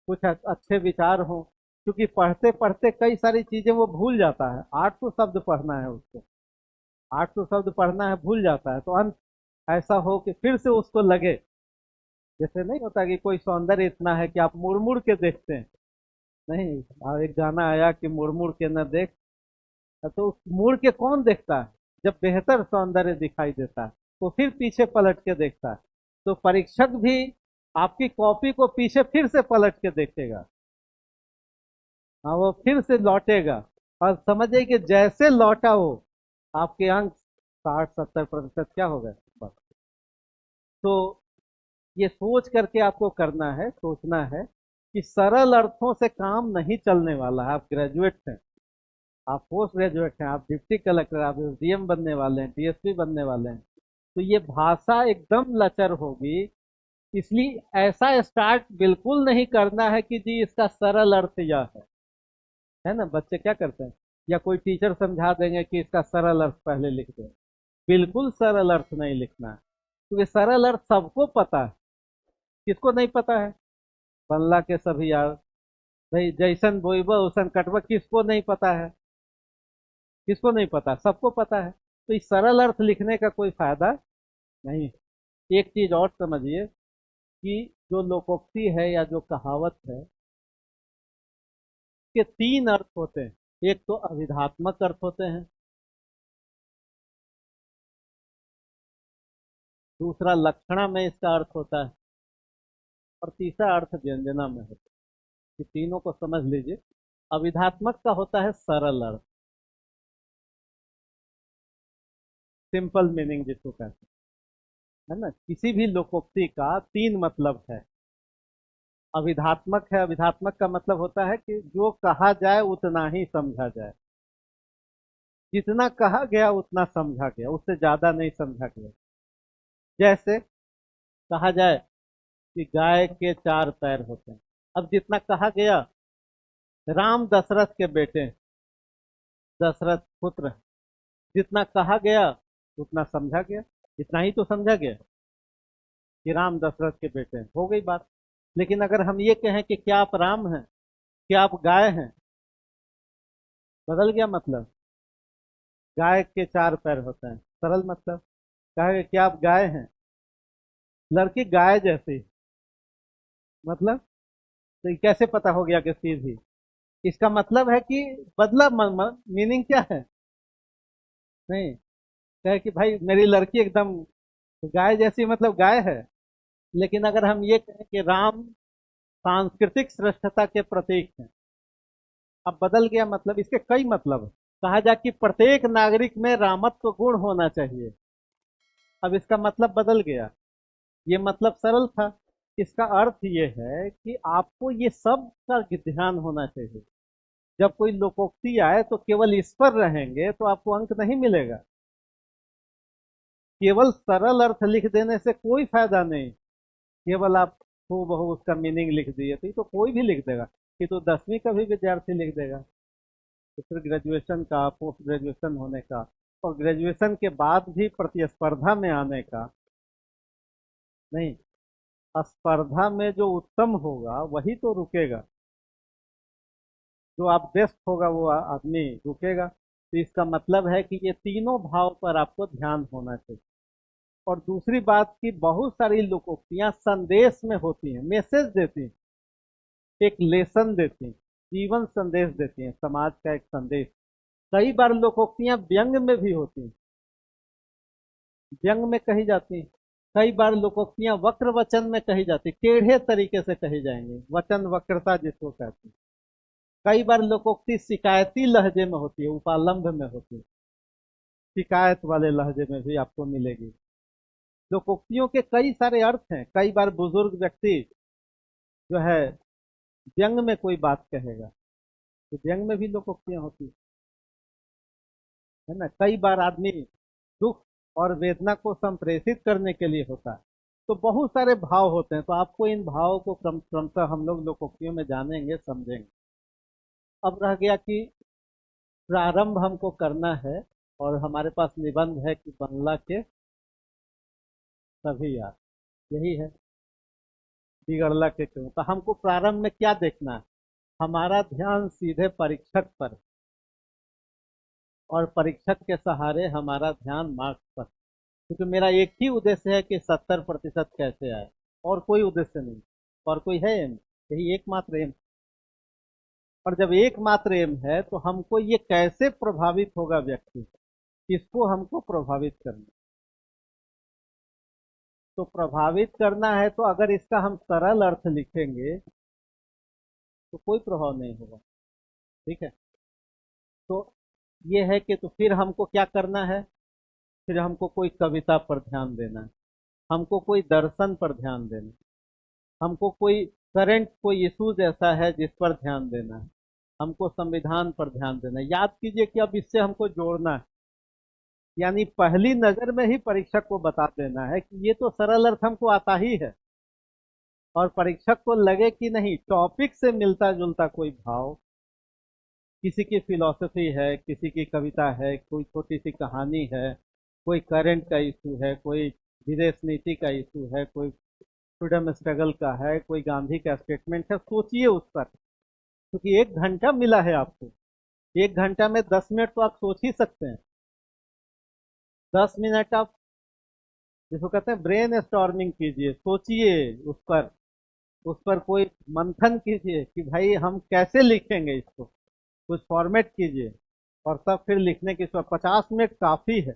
कुछ अच्छे विचार हो। क्योंकि पढ़ते पढ़ते कई सारी चीजें वो भूल जाता है, 800 शब्द पढ़ना है उसको, 800 शब्द पढ़ना है, भूल जाता है। तो अंत ऐसा हो कि फिर से उसको लगे, जैसे नहीं होता कि कोई सौंदर्य इतना है कि आप मुड़ मुड़ के देखते हैं। नहीं, और एक गाना आया कि मुड़ मुड़ के न देख। तो मुड़ के कौन देखता है, जब बेहतर सौंदर्य दिखाई देता है तो फिर पीछे पलट के देखता है। तो परीक्षक भी आपकी कॉपी को पीछे फिर से पलट के देखेगा। हाँ, वो फिर से लौटेगा, और समझिए कि जैसे लौटा वो, आपके अंक 60-70% क्या हो गए बस। तो ये सोच करके आपको करना है, सोचना है कि सरल अर्थों से काम नहीं चलने वाला है। आप ग्रेजुएट हैं, आप पोस्ट ग्रेजुएट हैं, आप डिप्टी कलेक्टर, आप एसडीएम बनने वाले हैं, डीएसपी बनने वाले हैं। तो ये भाषा एकदम लचर होगी। इसलिए ऐसा स्टार्ट बिल्कुल नहीं करना है कि जी इसका सरल अर्थ यह है ना। बच्चे क्या करते हैं, या कोई टीचर समझा देंगे कि इसका सरल अर्थ पहले लिख दो। बिल्कुल सरल अर्थ नहीं लिखना है, क्योंकि सरल अर्थ सबको पता है। किसको नहीं पता है, बल्ला के सभी यार, भाई जैसन बोईबा वैसन कटवा, किसको नहीं पता है, किसको नहीं पता, सबको पता है। तो इस सरल अर्थ लिखने का कोई फायदा नहीं। एक चीज और समझिए कि जो लोकोक्ति है या जो कहावत है, के तीन अर्थ होते हैं। एक तो अविधात्मक अर्थ होते हैं, दूसरा लक्षणा में इसका अर्थ होता है, और तीसरा अर्थ व्यंजना में होता है। ये तीनों को समझ लीजिए। अविधात्मक का होता है सरल अर्थ, सिंपल मीनिंग जिसको कहते हैं, है ना। किसी भी लोकोक्ति का तीन मतलब है। अविधात्मक है, अविधात्मक का मतलब होता है कि जो कहा जाए उतना ही समझा जाए, जितना कहा गया उतना समझा गया, उससे ज्यादा नहीं समझा गया। जैसे कहा जाए कि गाय के चार पैर होते हैं, अब जितना कहा गया, राम दशरथ के बेटे हैं, दशरथ पुत्र हैं, जितना कहा गया उतना समझा गया, इतना ही तो समझा गया कि राम दशरथ के बेटे हैं, हो गई बात। लेकिन अगर हम ये कहें कि क्या आप राम हैं, क्या आप गाय हैं, बदल गया मतलब। गाय के चार पैर होते हैं, सरल मतलब। कहा कि क्या आप गाय हैं, लड़की गाय जैसी, मतलब तो ये कैसे पता हो गया कि सीधी। इसका मतलब है कि बदला मीनिंग क्या है, नहीं। कहे कि भाई मेरी लड़की एकदम गाय जैसी, मतलब गाय है। लेकिन अगर हम ये कहें कि राम सांस्कृतिक श्रेष्ठता के प्रतीक हैं, अब बदल गया मतलब। इसके कई मतलब हैं। कहा जाए कि प्रत्येक नागरिक में रामत्व गुण होना चाहिए, अब इसका मतलब बदल गया। ये मतलब सरल था। इसका अर्थ ये है कि आपको ये सब का ध्यान होना चाहिए। जब कोई लोकोक्ति आए तो केवल इस पर रहेंगे तो आपको अंक नहीं मिलेगा। केवल सरल अर्थ लिख देने से कोई फायदा नहीं। केवल आप हूबहू उसका मीनिंग लिख दिए तो ये तो कोई भी लिख देगा, ये तो 10वीं का भी विद्यार्थी लिख देगा। तो फिर ग्रेजुएशन का, पोस्ट ग्रेजुएशन होने का, और ग्रेजुएशन के बाद भी प्रतिस्पर्धा में आने का नहीं। स्पर्धा में जो उत्तम होगा वही तो रुकेगा, जो आप बेस्ट होगा वो आदमी रुकेगा। तो इसका मतलब है कि ये तीनों भाव पर आपको ध्यान होना चाहिए। और दूसरी बात की, बहुत सारी लोकोक्तियां संदेश में होती हैं, मैसेज देती हैं, एक लेसन देती हैं, जीवन संदेश देती हैं, समाज का एक संदेश। कई बार लोकोक्तियां व्यंग में भी होती हैं, व्यंग में कही जाती हैं। कई बार लोकोक्तियां वक्र वचन में कही जाती, टेढ़े तरीके से कही जाएंगी, वचन वक्रता जिसको कहते हैं। कई बार लोकोक्ति शिकायती लहजे में होती है, उपालंभ में होती है, शिकायत वाले लहजे में भी आपको मिलेगी। लोकोक्तियों के कई सारे अर्थ हैं। कई बार बुजुर्ग व्यक्ति जो है व्यंग में कोई बात कहेगा, तो व्यंग में भी लोकोक्तियां होती है ना। कई बार आदमी दुख और वेदना को संप्रेषित करने के लिए होता है। तो बहुत सारे भाव होते हैं, तो आपको इन भावों को क्रमशः हम लोग लोकोक्तियों में जानेंगे, समझेंगे। अब रह गया कि प्रारंभ हमको करना है, और हमारे पास निबंध है कि बंगला के सभी यार, यही है, बिगड़ला के क्यों। तो हमको प्रारंभ में क्या देखना है, हमारा ध्यान सीधे परीक्षक पर, और परीक्षक के सहारे हमारा ध्यान मार्क्स पर। क्योंकि मेरा एक ही उद्देश्य है कि 70% कैसे आए, और कोई उद्देश्य नहीं, और कोई है एम, यही एकमात्र एम। और जब एकमात्र एम है तो हमको ये कैसे प्रभावित होगा व्यक्ति, इसको हमको प्रभावित करना। तो प्रभावित करना है तो अगर इसका हम सरल अर्थ लिखेंगे तो कोई प्रभाव नहीं होगा, ठीक है। तो ये है कि तो फिर हमको क्या करना है, फिर हमको कोई कविता पर ध्यान देना है, हमको कोई दर्शन पर ध्यान देना है, हमको कोई करंट कोई इशूज ऐसा है जिस पर ध्यान देना है, हमको संविधान पर ध्यान देना है। याद कीजिए कि अब इससे हमको जोड़ना है, यानी पहली नजर में ही परीक्षक को बता देना है कि ये तो सरल अर्थ हमको आता ही है, और परीक्षक को लगे कि नहीं टॉपिक से मिलता जुलता कोई भाव, किसी की फिलॉसफी है, किसी की कविता है, कोई छोटी सी कहानी है, कोई करंट का इशू है, कोई विदेश नीति का इशू है, कोई फ्रीडम स्ट्रगल का है, कोई गांधी का स्टेटमेंट है, सोचिए उस पर। क्योंकि 1 घंटा मिला है आपको, 1 घंटा में 10 मिनट तो आप सोच ही सकते हैं। 10 मिनट आप जिसको कहते हैं ब्रेन स्टॉर्मिंग कीजिए, सोचिए उस पर। उस पर कोई मंथन कीजिए कि भाई हम कैसे लिखेंगे इसको, कुछ फॉर्मेट कीजिए, और तब फिर लिखने की 50 मिनट काफी है।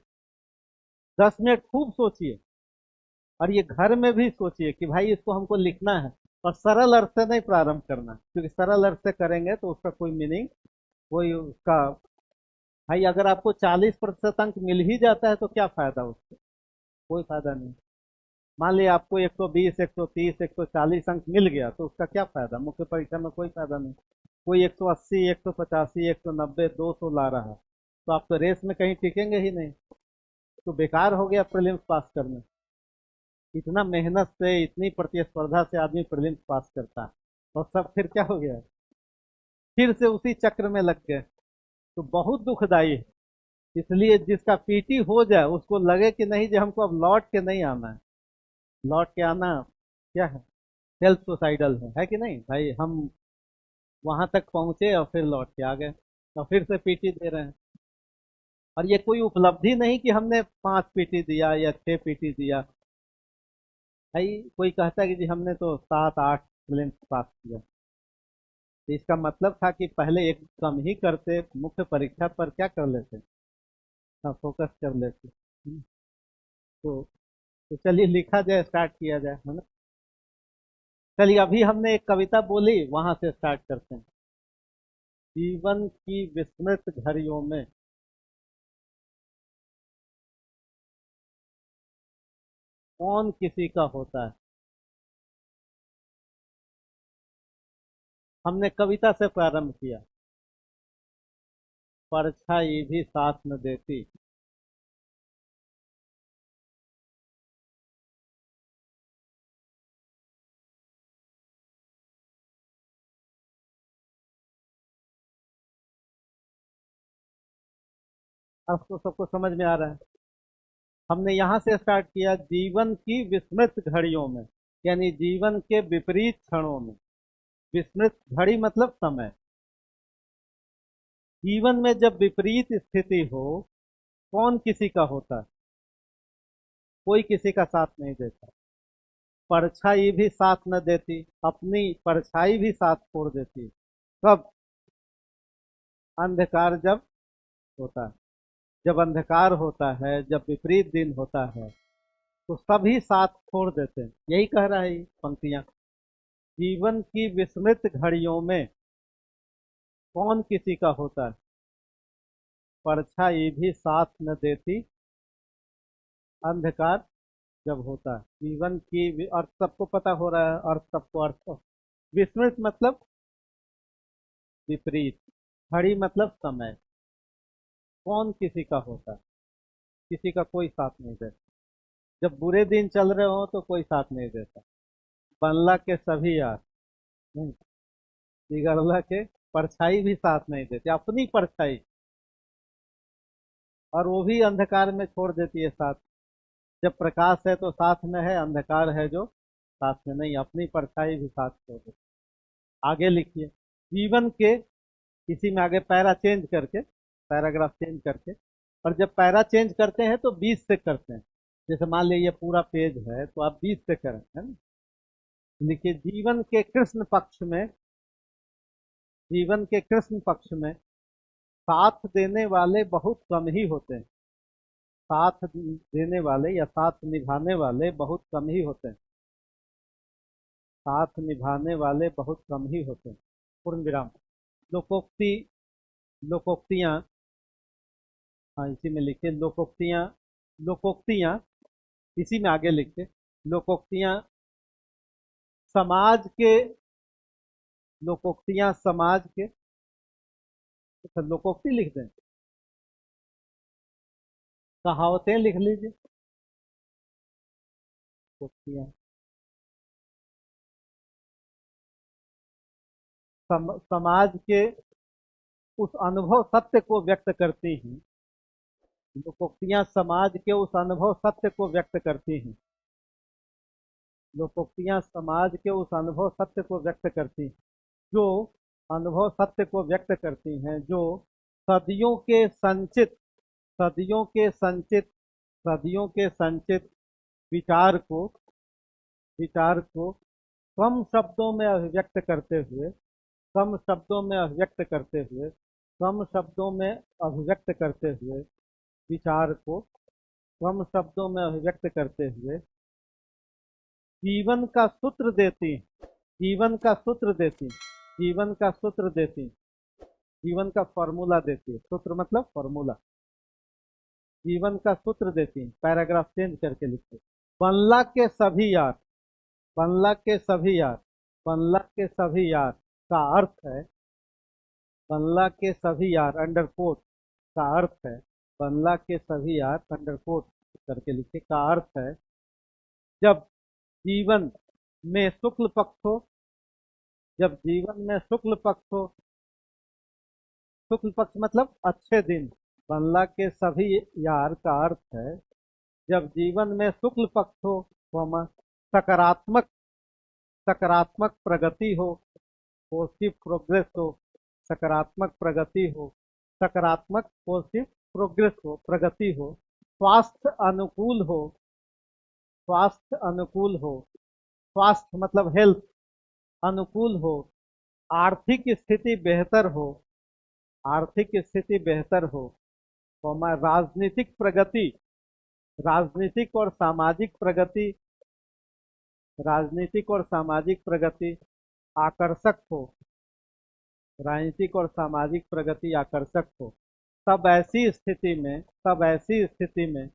10 मिनट खूब सोचिए, और ये घर में भी सोचिए कि भाई इसको हमको लिखना है। और सरल अर्थ से नहीं प्रारंभ करना, क्योंकि सरल अर्थ से करेंगे तो उसका कोई मीनिंग, कोई उसका, भाई अगर आपको 40% अंक मिल ही जाता है तो क्या फायदा उससे, कोई फायदा नहीं। मान लिया आपको 120, 130, 140 अंक मिल गया तो उसका क्या फायदा, मुख्य परीक्षा में कोई फायदा नहीं। कोई 180, 185, 190, 200 ला रहा है, तो आप तो रेस में कहीं टिकेंगे ही नहीं, तो बेकार हो गया प्रीलिम्स पास करना। इतना मेहनत से, इतनी प्रतिस्पर्धा से आदमी प्रीलिम्स पास करता है, और सब फिर क्या हो गया, फिर से उसी चक्र में लग गए, तो बहुत दुखदाई है। इसलिए जिसका पीटी हो जाए उसको लगे कि नहीं, जो हमको अब लौट के नहीं आना है। लौट के आना क्या है, सेल्फ सुसाइडल है कि नहीं भाई, हम वहां तक पहुंचे और फिर लौट के आ गए, और फिर से पीटी दे रहे हैं। और ये कोई उपलब्धि नहीं कि हमने 5 पीटी दिया या 6 पीटी दिया। भाई कोई कहता है कि जी हमने तो 7 8 प्रीलिम्स पास किया, तो इसका मतलब था कि पहले एक कम ही करते, मुख्य परीक्षा पर क्या कर लेते, हाँ, फोकस कर लेते। तो तो चलिए लिखा जाए, स्टार्ट किया जाए, है ना। चलिए अभी हमने एक कविता बोली, वहां से स्टार्ट करते हैं। जीवन की विस्मृत घड़ियों में कौन किसी का होता है। हमने कविता से प्रारंभ किया, परछाई भी साथ न देती। अब तो सबको समझ में आ रहा है। हमने यहाँ से स्टार्ट किया, जीवन की विस्मृत घड़ियों में, यानी जीवन के विपरीत क्षणों में। विस्मृत घड़ी मतलब समय। जीवन में जब विपरीत स्थिति हो, कौन किसी का होता है, कोई किसी का साथ नहीं देता। परछाई भी साथ न देती, अपनी परछाई भी साथ छोड़ देती। कब, अंधकार जब होता है। जब अंधकार होता है, जब विपरीत दिन होता है, तो सभी साथ छोड़ देते हैं। यही कह रहा है ये पंक्तियां। जीवन की विस्मृत घड़ियों में कौन किसी का होता है, परछाई भी साथ न देती, अंधकार जब होता है। जीवन की अर्थ सबको पता हो रहा है, अर्थ सबको अर्थ। विस्मृत मतलब विपरीत, घड़ी मतलब समय। कौन किसी का होता है, किसी का कोई साथ नहीं देता। जब बुरे दिन चल रहे हो तो कोई साथ नहीं देता। बनला के सभी यार, नहीं, बिगड़ला के परछाई भी साथ नहीं देते, अपनी परछाई, और वो भी अंधकार में छोड़ देती है साथ। जब प्रकाश है तो साथ में है, अंधकार है जो साथ में नहीं, अपनी परछाई भी साथ छोड़ देती। आगे लिखिए, जीवन के, इसी में आगे पैरा चेंज करके, पैराग्राफ चेंज करके, और जब पैरा चेंज करते हैं तो 20 से करते हैं। जैसे मान लीजिए ये पूरा पेज है तो आप 20 से करें, है ना। लिखिए, जीवन के कृष्ण पक्ष में, जीवन के कृष्ण पक्ष में साथ देने वाले बहुत कम ही होते हैं। साथ देने वाले या साथ निभाने वाले बहुत कम ही होते हैं। साथ निभाने वाले बहुत कम ही होते हैं। पूर्ण विराम। लोकोक्ति, लोकोक्तियां, हाँ इसी में लिखिए, लोकोक्तियां, लोकोक्तियां, इसी में आगे लिखिए, लोकोक्तियां समाज के, लोकोक्तियां समाज के, अच्छा लोकोक्ति लिख दें, कहावतें लिख लीजिए। लोकोक्तियां समाज के उस अनुभव सत्य को व्यक्त करती हैं। लोकोक्तियां समाज के उस अनुभव सत्य को व्यक्त करती हैं। लोकोक्तियां समाज के उस अनुभव सत्य को व्यक्त करती हैं, जो अनुभव सत्य को व्यक्त करती हैं, जो सदियों के संचित, सदियों के संचित, सदियों के संचित विचार को, विचार को कम शब्दों में अभिव्यक्त करते हुए, कम शब्दों में अभिव्यक्त करते हुए, कम शब्दों में अभिव्यक्त करते हुए विचार को कम शब्दों में अभिव्यक्त करते हुए जीवन का सूत्र देती, जीवन का सूत्र देती, जीवन का सूत्र देती, जीवन का फॉर्मूला देती है। सूत्र मतलब फॉर्मूला। जीवन का सूत्र देती, पैराग्राफ चेंज करके लिखते। बल्ला के सभी यार, बल्ला के सभी यार, बल्ला के सभी यार का अर्थ है, बल्ला के सभी यार अंडर कोट का अर्थ है, बल्ला के सभी यार अंडर कोट करके लिखे का अर्थ है, जब जीवन में शुक्ल पक्ष हो, जब जीवन में शुक्ल पक्ष हो, शुक्ल पक्ष मतलब अच्छे दिन, बल्ला के सभी यार का अर्थ है जब जीवन में शुक्ल पक्ष हो, सकारात्मक, सकारात्मक प्रगति हो, पॉजिटिव प्रोग्रेस हो, सकारात्मक प्रगति हो, सकारात्मक पॉजिटिव प्रोग्रेस हो, प्रगति हो, स्वास्थ्य अनुकूल हो, स्वास्थ्य अनुकूल हो, स्वास्थ्य मतलब हेल्थ अनुकूल हो, आर्थिक स्थिति बेहतर हो, आर्थिक स्थिति बेहतर हो, राजनीतिक प्रगति, राजनीतिक और सामाजिक प्रगति, राजनीतिक और सामाजिक प्रगति आकर्षक हो, राजनीतिक और सामाजिक प्रगति आकर्षक हो। तब ऐसी स्थिति में, तब ऐसी स्थिति में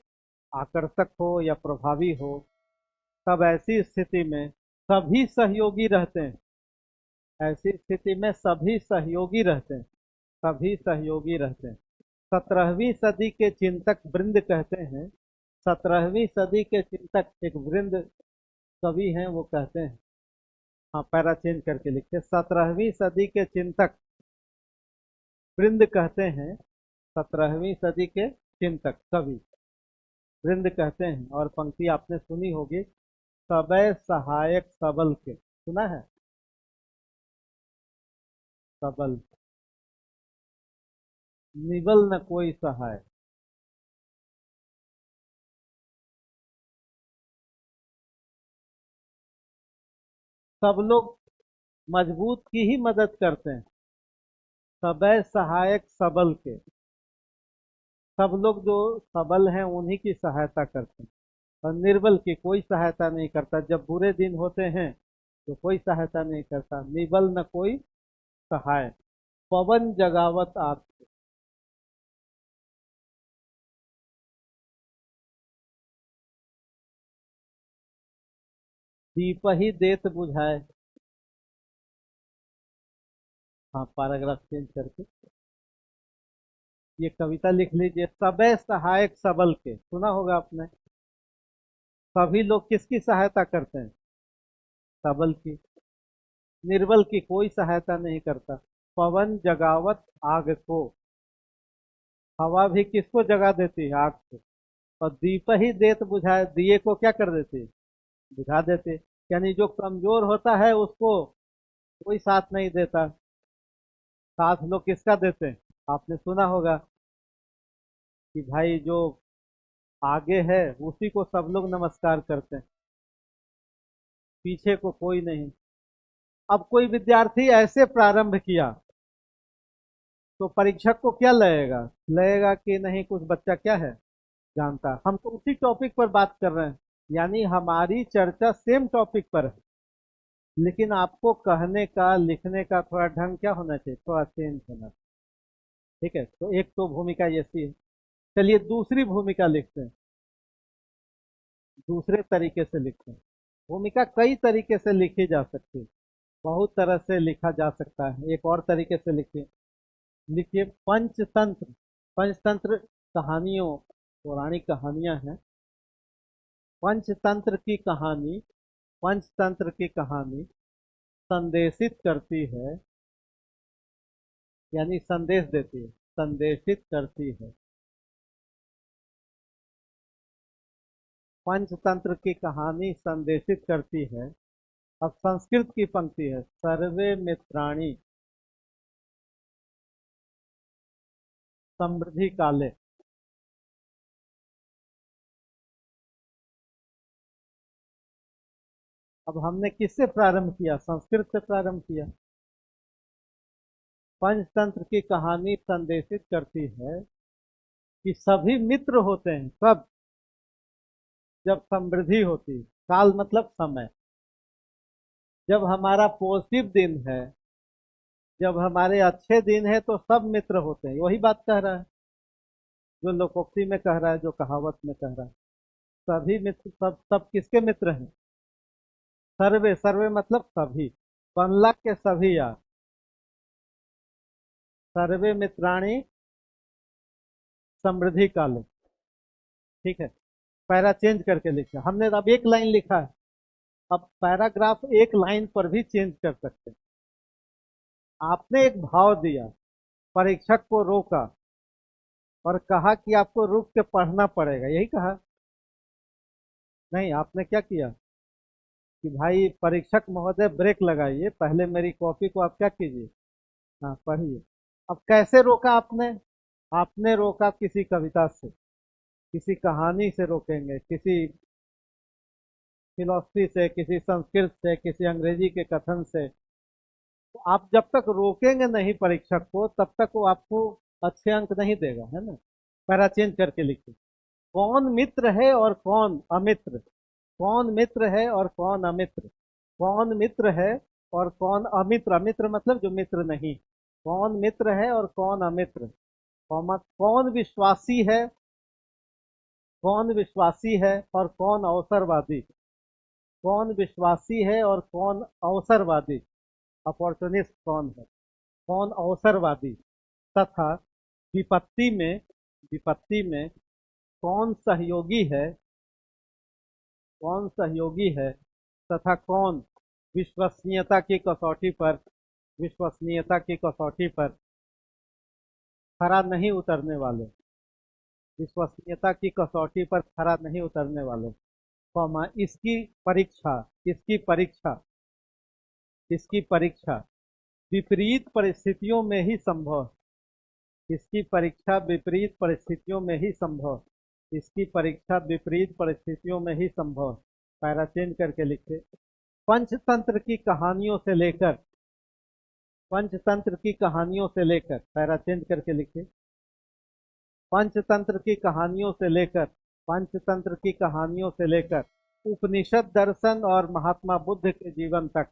आकर्षक हो या प्रभावी हो, तब ऐसी स्थिति में सभी सहयोगी रहते हैं, ऐसी स्थिति में सभी सहयोगी रहते हैं, सभी सहयोगी रहते हैं। 17वीं सदी के चिंतक वृंद कहते हैं, 17वीं सदी के चिंतक एक वृंद कवि हैं, वो कहते हैं, हाँ पैरा चेंज करके लिखते, 17वीं सदी के चिंतक वृंद कहते हैं, 17वीं सदी के चिंतक कवि वृंद कहते हैं, और पंक्ति आपने सुनी होगी, सबय सहायक सबल के, सुना है? सबल, निबल न कोई सहाय। सब लोग मजबूत की ही मदद करते हैं, सबय सहायक सबल के, सब लोग जो सबल हैं उन्हीं की सहायता करते हैं, और निर्बल की कोई सहायता नहीं करता। जब बुरे दिन होते हैं तो कोई सहायता नहीं करता, निबल न कोई सहाय। पवन जगावत आग, दीप ही देत बुझाए। हाँ पैराग्राफ चेंज करके ये कविता लिख लीजिए, सबय सहायक सबल के, सुना होगा आपने। सभी लोग किसकी सहायता करते हैं? सबल की। निर्बल की कोई सहायता नहीं करता। पवन जगावत आग को, हवा भी किसको जगा देती है? आग को। और दीप ही देत बुझाए, दिए को क्या कर देती? बुझा देते। यानी जो कमजोर होता है उसको कोई साथ नहीं देता, साथ लोग किसका देते हैं? आपने सुना होगा कि भाई जो आगे है उसी को सब लोग नमस्कार करते हैं, पीछे को कोई नहीं। अब कोई विद्यार्थी ऐसे प्रारंभ किया तो परीक्षक को क्या लगेगा? लगेगा कि नहीं कुछ बच्चा क्या है, जानता। हम तो उसी टॉपिक पर बात कर रहे हैं, यानी हमारी चर्चा सेम टॉपिक पर है, लेकिन आपको कहने का लिखने का थोड़ा ढंग क्या होना चाहिए, थोड़ा चेंज होना चाहिए। ठीक है, तो एक तो भूमिका ऐसी है। चलिए दूसरी भूमिका लिखते हैं, दूसरे तरीके से लिखते हैं। भूमिका कई तरीके से लिखी जा सकती है, बहुत तरह से लिखा जा सकता है। एक और तरीके से लिखिए, लिखिए पंचतंत्र। पंचतंत्र कहानियों, पौराणिक कहानियां हैं। पंचतंत्र की कहानी, पंचतंत्र की कहानी संदेशित करती है, यानी संदेश देती है, संदेशित करती है। पंचतंत्र की कहानी संदेशित करती है। अब संस्कृत की पंक्ति है, सर्वे मित्राणि समृद्धि काले। अब हमने किससे प्रारंभ किया? संस्कृत से प्रारंभ किया। पंचतंत्र की कहानी संदेशित करती है कि सभी मित्र होते हैं कब? जब समृद्धि होती। काल मतलब समय। जब हमारा पॉजिटिव दिन है, जब हमारे अच्छे दिन है, तो सब मित्र होते हैं। वही बात कह रहा है, जो लोकोक्ति में कह रहा है, जो कहावत में कह रहा है। सभी मित्र, सब सब किसके मित्र हैं? सर्वे, सर्वे मतलब सभी। 1 लाख के सभी यार। सर्वे मित्राणी समृद्धि काले। ठीक है। पैरा चेंज करके लिखा हमने, अब एक लाइन लिखा है। अब पैराग्राफ एक लाइन पर भी चेंज कर सकते हैं। आपने एक भाव दिया, परीक्षक को रोका और कहा कि आपको रुक के पढ़ना पड़ेगा, यही कहा? नहीं, आपने क्या किया कि भाई परीक्षक महोदय ब्रेक लगाइए, पहले मेरी कॉपी को आप क्या कीजिए, हाँ पढ़िए। अब कैसे रोका आपने? आपने रोका किसी कविता से, किसी कहानी से रोकेंगे, किसी फिलॉसफी से, किसी संस्कृत से, किसी अंग्रेजी के कथन से। तो आप जब तक रोकेंगे नहीं परीक्षक को, तब तक वो आपको अच्छे अंक नहीं देगा, है ना? पैरा चेंज करके लिखिए। कौन मित्र है और कौन अमित्र? कौन मित्र है और कौन अमित्र? कौन मित्र है और कौन अमित्र? अमित्र मतलब जो मित्र नहीं। कौन मित्र है और कौन अमित्र? कौन विश्वासी है, कौन विश्वासी है और कौन अवसरवादी? कौन विश्वासी है और कौन अवसरवादी? अपॉर्चुनिस्ट कौन है, कौन अवसरवादी? तथा विपत्ति में, विपत्ति में कौन सहयोगी है, कौन सहयोगी है? तथा कौन विश्वसनीयता की कसौटी पर, विश्वसनीयता की कसौटी पर खरा नहीं उतरने वाले? विश्वसनीयता की कसौटी पर खरा नहीं उतरने वाले, कौमा इसकी परीक्षा, इसकी परीक्षा, इसकी परीक्षा विपरीत परिस्थितियों में ही संभव। इसकी परीक्षा विपरीत परिस्थितियों में ही संभव। इसकी परीक्षा विपरीत परिस्थितियों में ही संभव। पैरा चेंज करके लिखे। पंचतंत्र की कहानियों से लेकर, पंचतंत्र की कहानियों से लेकर, पैरा चेंज करके लिखे। पंचतंत्र की कहानियों से लेकर, पंचतंत्र की कहानियों से लेकर उपनिषद दर्शन और महात्मा बुद्ध के जीवन तक,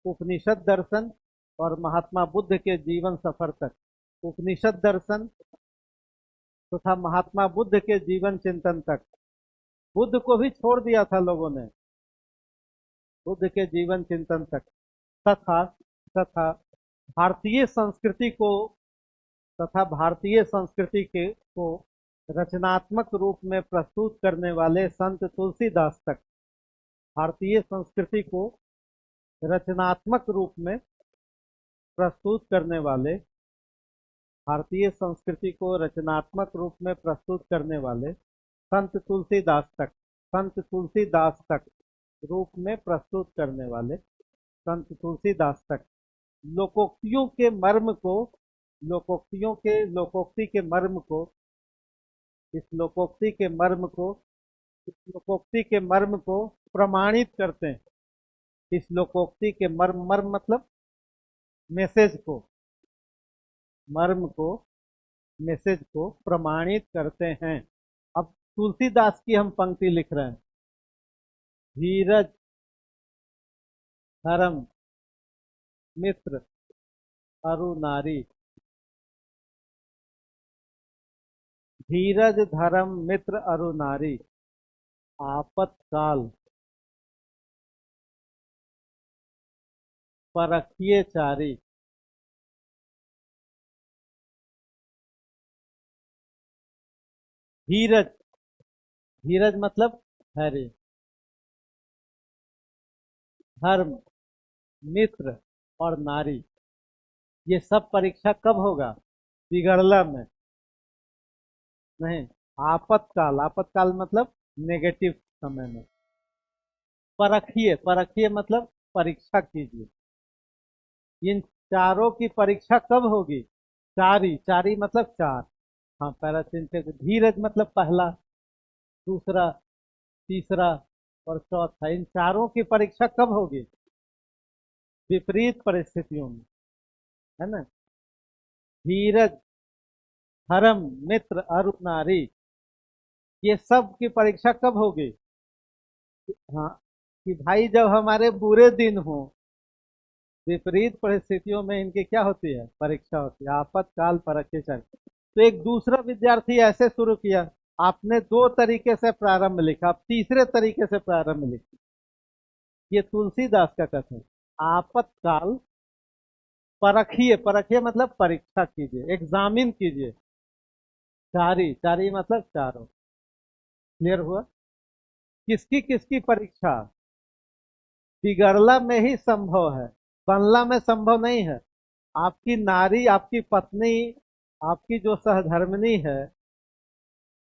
उपनिषद दर्शन और महात्मा बुद्ध के जीवन सफर तक। उपनिषद दर्शन तथा महात्मा बुद्ध के जीवन चिंतन तक। बुद्ध को भी छोड़ दिया था लोगों ने, बुद्ध के जीवन चिंतन तक। तथा, तथा भारतीय संस्कृति को, तथा भारतीय संस्कृति के को रचनात्मक रूप में प्रस्तुत करने वाले संत तुलसीदास तक। भारतीय संस्कृति को रचनात्मक रूप में प्रस्तुत करने वाले, भारतीय संस्कृति को रचनात्मक रूप में प्रस्तुत करने वाले संत तुलसीदास तक, संत तुलसीदास तक रूप में प्रस्तुत करने वाले संत तुलसीदास तक लोकोक्तियों के मर्म को, लोकोक्तियों के, लोकोक्ति के मर्म को, इस लोकोक्ति के मर्म को, इस लोकोक्ति के मर्म को प्रमाणित करते हैं। इस लोकोक्ति के मर्म, मर्म मतलब मैसेज को, मर्म को, मैसेज को प्रमाणित करते हैं। अब तुलसीदास की हम पंक्ति लिख रहे हैं। धीरज धर्म मित्र अरु नारी, धीरज धर्म मित्र अरु नारी, आपतकाल परखिए चारी। धीरज, धीरज मतलब धैर्य। धर्म, मित्र और नारी, ये सब परीक्षा कब होगा? बिगड़ला में नहीं, आपतकाल, आपतकाल मतलब नेगेटिव समय में। परखिए, परखिए मतलब परीक्षा कीजिए। इन चारों की परीक्षा कब होगी? चारी, चारी मतलब चार। हाँ, पैरासिन। धीरज मतलब पहला, दूसरा, तीसरा, और चौथा, इन चारों की परीक्षा कब होगी? विपरीत परिस्थितियों में, है ना। धीरज, धर्म, मित्र, अरु नारी, ये सब की परीक्षा कब होगी? हाँ, कि भाई जब हमारे बुरे दिन हो, विपरीत परिस्थितियों में इनकी क्या होती है? परीक्षा होती है। आपातकाल परखे चल। तो एक दूसरा विद्यार्थी ऐसे शुरू किया, आपने दो तरीके से प्रारंभ लिखा, अब तीसरे तरीके से प्रारंभ लिखा। ये तुलसीदास का कथन। आपातकाल परखिए, परखिए मतलब परीक्षा कीजिए, एग्जामिन कीजिए। चारी, चारी मतलब चारों। क्लियर हुआ? किसकी किसकी परीक्षा? बिगड़ला में ही संभव है, बनला में संभव नहीं है। आपकी नारी, आपकी पत्नी, आपकी जो सहधर्मिणी है,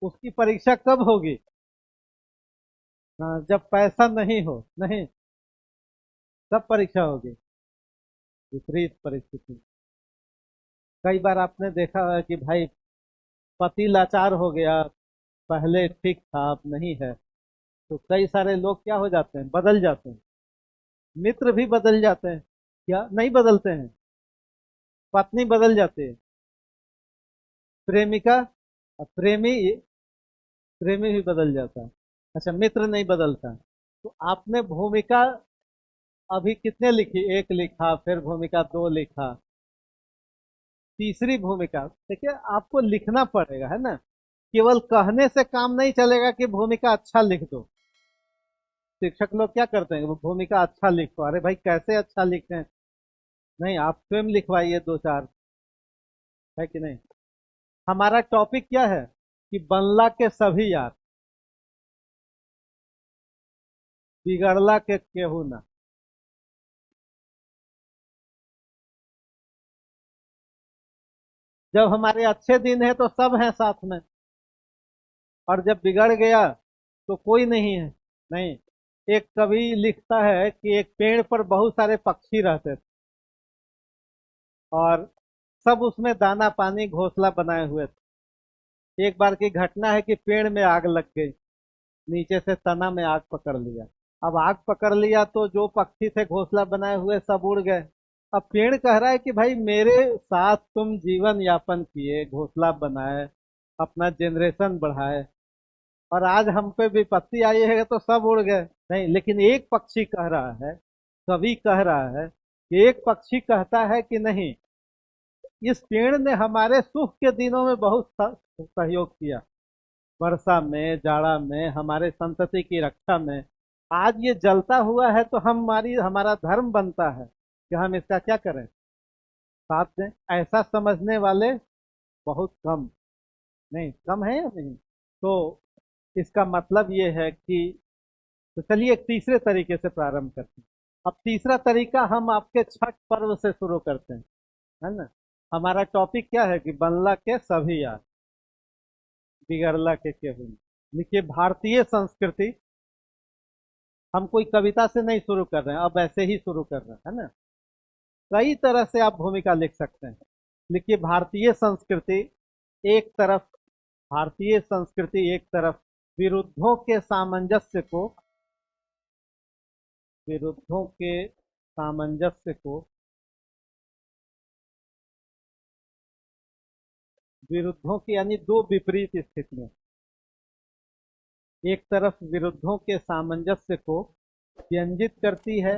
उसकी परीक्षा कब होगी? हाँ, जब पैसा नहीं हो। नहीं, तब परीक्षा होगी। विपरीत परिस्थिति। कई बार आपने देखा है कि भाई पति लाचार हो गया, पहले ठीक था अब नहीं है, तो कई सारे लोग क्या हो जाते हैं? बदल जाते हैं। मित्र भी बदल जाते हैं, क्या नहीं बदलते हैं? पत्नी बदल जाती है, प्रेमिका, प्रेमी, प्रेमी भी बदल जाता है। अच्छा, मित्र नहीं बदलता। तो आपने भूमिका अभी कितने लिखी? एक लिखा, फिर भूमिका दो लिखा, तीसरी भूमिका। देखिए, आपको लिखना पड़ेगा, है ना। केवल कहने से काम नहीं चलेगा कि भूमिका अच्छा लिख दो। शिक्षक लोग क्या करते हैं? वो भूमिका अच्छा लिखो, अरे भाई कैसे अच्छा लिखते हैं? नहीं, आप स्वयं लिखवाइए दो चार, है कि नहीं। हमारा टॉपिक क्या है? कि बनला के सभी यार, बिगड़ला के केहू ना। जब हमारे अच्छे दिन है तो सब हैं साथ में, और जब बिगड़ गया तो कोई नहीं है। नहीं। एक कवि लिखता है कि एक पेड़ पर बहुत सारे पक्षी रहते थे, और सब उसमें दाना पानी घोंसला बनाए हुए थे। एक बार की घटना है कि पेड़ में आग लग गई, नीचे से तना में आग पकड़ लिया। अब आग पकड़ लिया तो जो पक्षी थे घोंसला बनाए हुए सब उड़ गए। अब पेड़ कह रहा है कि भाई मेरे साथ तुम जीवन यापन किए, घोंसला बनाए, अपना जनरेशन बढ़ाए, और आज हम पे विपत्ति आई है तो सब उड़ गए। नहीं, लेकिन एक पक्षी कह रहा है, कवि कह रहा है कि एक पक्षी कहता है कि नहीं, इस पेड़ ने हमारे सुख के दिनों में बहुत सहयोग किया, वर्षा में, जाड़ा में, हमारे संतति की रक्षा में। आज ये जलता हुआ है तो हमारा धर्म बनता है कि हम इसका क्या करें? साथ दें। ऐसा समझने वाले बहुत कम। नहीं, कम है या नहीं? तो इसका मतलब ये है कि, तो चलिए एक तीसरे तरीके से प्रारंभ करते हैं। अब तीसरा तरीका हम आपके छठ पर्व से शुरू करते हैं, है ना। हमारा टॉपिक क्या है? कि बनला के सभी यार, बिगड़ला के केहू नहीं। देखिए, भारतीय संस्कृति, हम कोई कविता से नहीं शुरू कर रहे हैं, अब ऐसे ही शुरू कर रहे हैं, है ना। कई तरह से आप भूमिका लिख सकते हैं। लिखिए, भारतीय संस्कृति एक तरफ, भारतीय संस्कृति एक तरफ विरुद्धों के सामंजस्य को, विरुद्धों के सामंजस्य को, विरुद्धों की यानी दो विपरीत स्थितियां, एक तरफ विरुद्धों के सामंजस्य को व्यंजित करती है,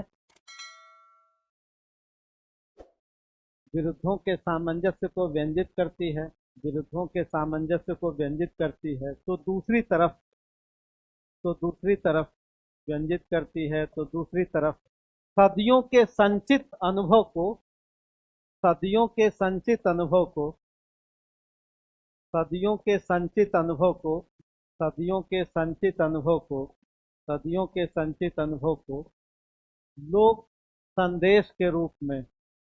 विरुद्धों के सामंजस्य को व्यंजित करती है, विरुद्धों के सामंजस्य को व्यंजित करती है, तो दूसरी तरफ, तो दूसरी तरफ व्यंजित करती है, तो दूसरी तरफ सदियों के संचित अनुभव को, सदियों के संचित अनुभव को, सदियों के संचित अनुभव को, सदियों के संचित अनुभव को, सदियों के संचित अनुभव को लोक संदेश के रूप में,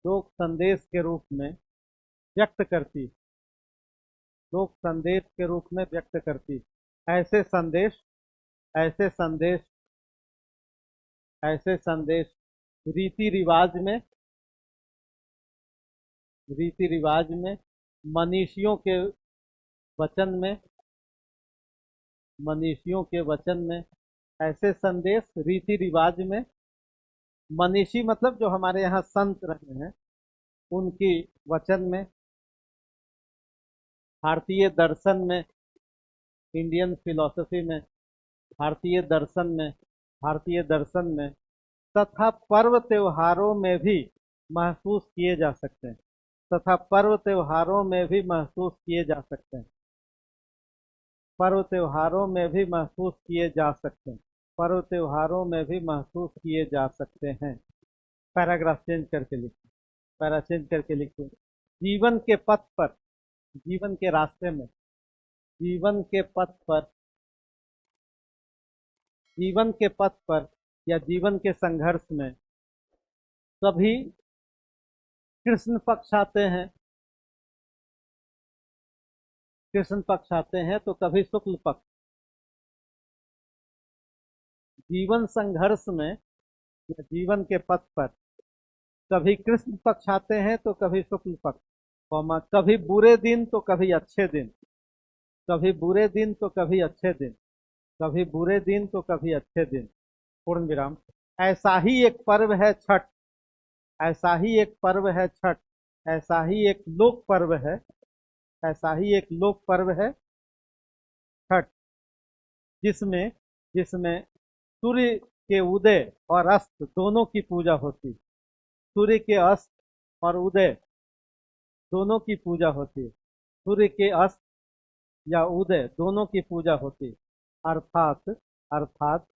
लोक संदेश के रूप में व्यक्त करती, लोक संदेश के रूप में व्यक्त करती। ऐसे संदेश, ऐसे संदेश, ऐसे संदेश रीति रिवाज में, रीति रिवाज में, मनीषियों के वचन में, मनीषियों के वचन में, ऐसे संदेश रीति रिवाज में, मनीषी मतलब जो हमारे यहाँ संत रहे हैं उनकी वचन में, भारतीय दर्शन में, इंडियन फिलॉसफी में, भारतीय दर्शन में, भारतीय दर्शन में, तथा पर्व त्योहारों में भी महसूस किए जा सकते हैं, तथा पर्व त्योहारों में भी महसूस किए जा सकते हैं, पर्व त्योहारों में भी महसूस किए जा सकते हैं, पर्व त्योहारों में भी महसूस किए जा सकते हैं। पैराग्राफ चेंज करके लिखो, पैरा चेंज करके लिखो। जीवन के पथ पर, जीवन के रास्ते में, जीवन के पथ पर, जीवन के पथ पर या जीवन के संघर्ष में कभी कृष्ण पक्ष आते हैं, कृष्ण पक्ष आते हैं तो कभी शुक्ल पक्ष। जीवन संघर्ष में या जीवन के पथ पर कभी कृष्ण पक्ष आते हैं तो कभी शुक्ल पक्ष, कभी बुरे दिन तो कभी अच्छे दिन, कभी बुरे दिन तो कभी अच्छे दिन, कभी बुरे दिन तो कभी अच्छे दिन, पूर्ण विराम। ऐसा ही एक पर्व है छठ, ऐसा ही एक पर्व है छठ, ऐसा ही एक लोक पर्व है, ऐसा ही एक लोक पर्व है छठ, जिसमें जिसमें सूर्य के उदय और अस्त दोनों की पूजा होती, सूर्य के अस्त और उदय दोनों की पूजा होती, सूर्य के अस्त या उदय दोनों की पूजा होती। अर्थात अर्थात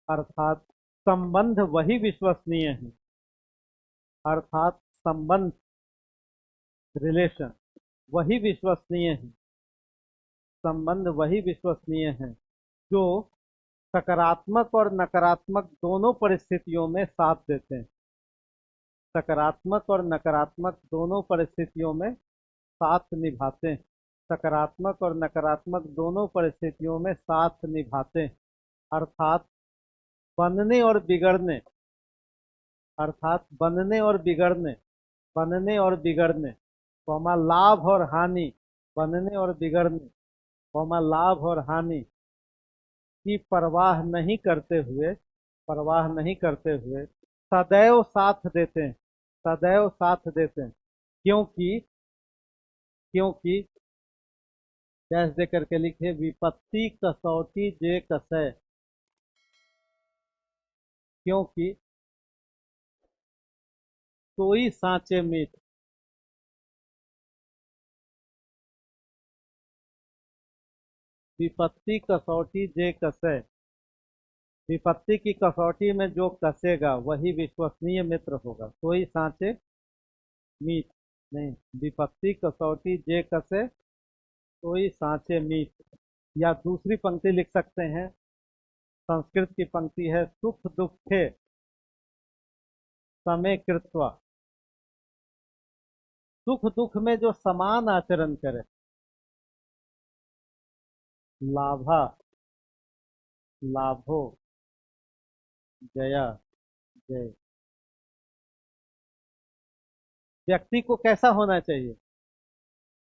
अर्थात संबंध वही विश्वसनीय है, अर्थात संबंध, रिलेशन वही विश्वसनीय है, संबंध वही विश्वसनीय है जो सकारात्मक और नकारात्मक दोनों परिस्थितियों में साथ देते हैं, सकारात्मक और नकारात्मक दोनों परिस्थितियों में साथ निभाते हैं, सकारात्मक और नकारात्मक दोनों परिस्थितियों में साथ निभाते हैं। अर्थात बनने और बिगड़ने, अर्थात बनने और बिगड़ने, बनने और बिगड़ने, कौमा लाभ और हानि, बनने और बिगड़ने, कौमा लाभ और हानि की परवाह नहीं करते हुए, परवाह नहीं करते हुए सदैव साथ देते हैं, सदैव साथ देते हैं। क्योंकि क्योंकि डैश दे करके लिखे, विपत्ति कसौटी जे कसै, क्योंकि सोई सांचे मीत, विपत्ति कसौटी जे कसै, विपत्ति की कसौटी में जो कसेगा वही विश्वसनीय मित्र होगा। सोई सांचे मीत नहीं, विपत्ति कसौटी जे कसे सोई सांचे मीत। या दूसरी पंक्ति लिख सकते हैं, संस्कृत की पंक्ति है, सुख दुखे समय कृत्वा, सुख दुख में जो समान आचरण करे, लाभा लाभो जया जय। व्यक्ति को कैसा होना चाहिए?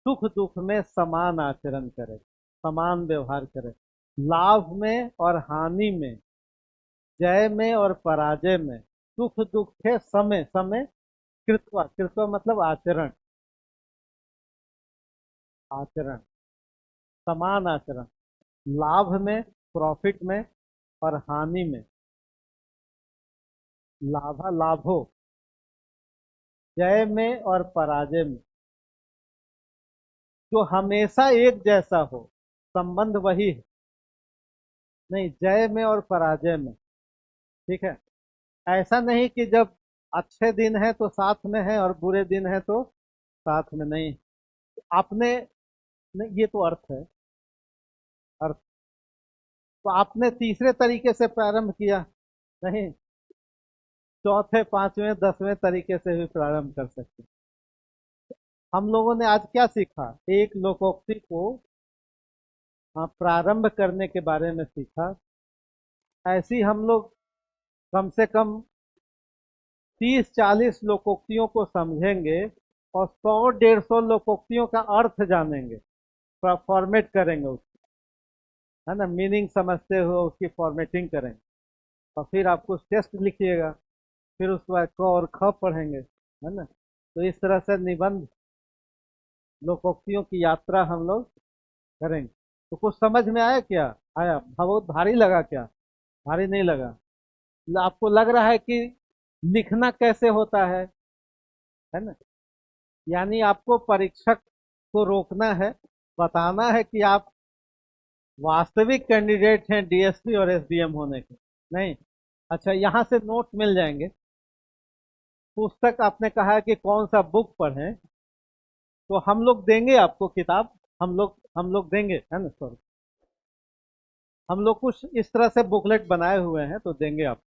सुख दुख में समान आचरण करे, समान व्यवहार करे, लाभ में और हानि में, जय में और पराजय में, सुख दुख के समय समय कृत्वा, कृत्वा मतलब आचरण, आचरण, समान आचरण, लाभ में, प्रॉफिट में, और हानि में, लाभा लाभो, जय में और पराजय में, जो हमेशा एक जैसा हो, संबंध वही है, नहीं जय में और पराजय में, ठीक है। ऐसा नहीं कि जब अच्छे दिन है तो साथ में है और बुरे दिन है तो साथ में नहीं। आपने नहीं, ये तो अर्थ है, अर्थ। तो आपने तीसरे तरीके से प्रारंभ किया, नहीं, चौथे पांचवें दसवें तरीके से भी प्रारंभ कर सकते हैं। हम लोगों ने आज क्या सीखा? एक लोकोक्ति को प्रारंभ करने के बारे में सीखा। ऐसी हम लोग कम से कम 30-40 लोकोक्तियों को समझेंगे और 100-150 लोकोक्तियों का अर्थ जानेंगे, फॉर्मेट करेंगे उसको, है ना, मीनिंग समझते हुए उसकी फॉर्मेटिंग करेंगे। और फिर आपको टेस्ट लिखिएगा, फिर उसके बाद क और ख पढ़ेंगे, है ना। तो इस तरह से निबंध लोकोक्तियों की यात्रा हम लोग करेंगे। तो कुछ समझ में आया क्या? आया? बहुत भारी लगा क्या? भारी नहीं लगा? आपको लग रहा है कि लिखना कैसे होता है ना। यानी आपको परीक्षक को रोकना है, बताना है कि आप वास्तविक कैंडिडेट हैं डीएसपी और एसडीएम होने के। नहीं। अच्छा, यहाँ से नोट मिल जाएंगे। पुस्तक आपने कहा है कि कौन सा बुक पढ़ें, तो हम लोग देंगे आपको किताब। हम लोग देंगे, है ना सर। हम लोग कुछ इस तरह से बुकलेट बनाए हुए हैं, तो देंगे आपको।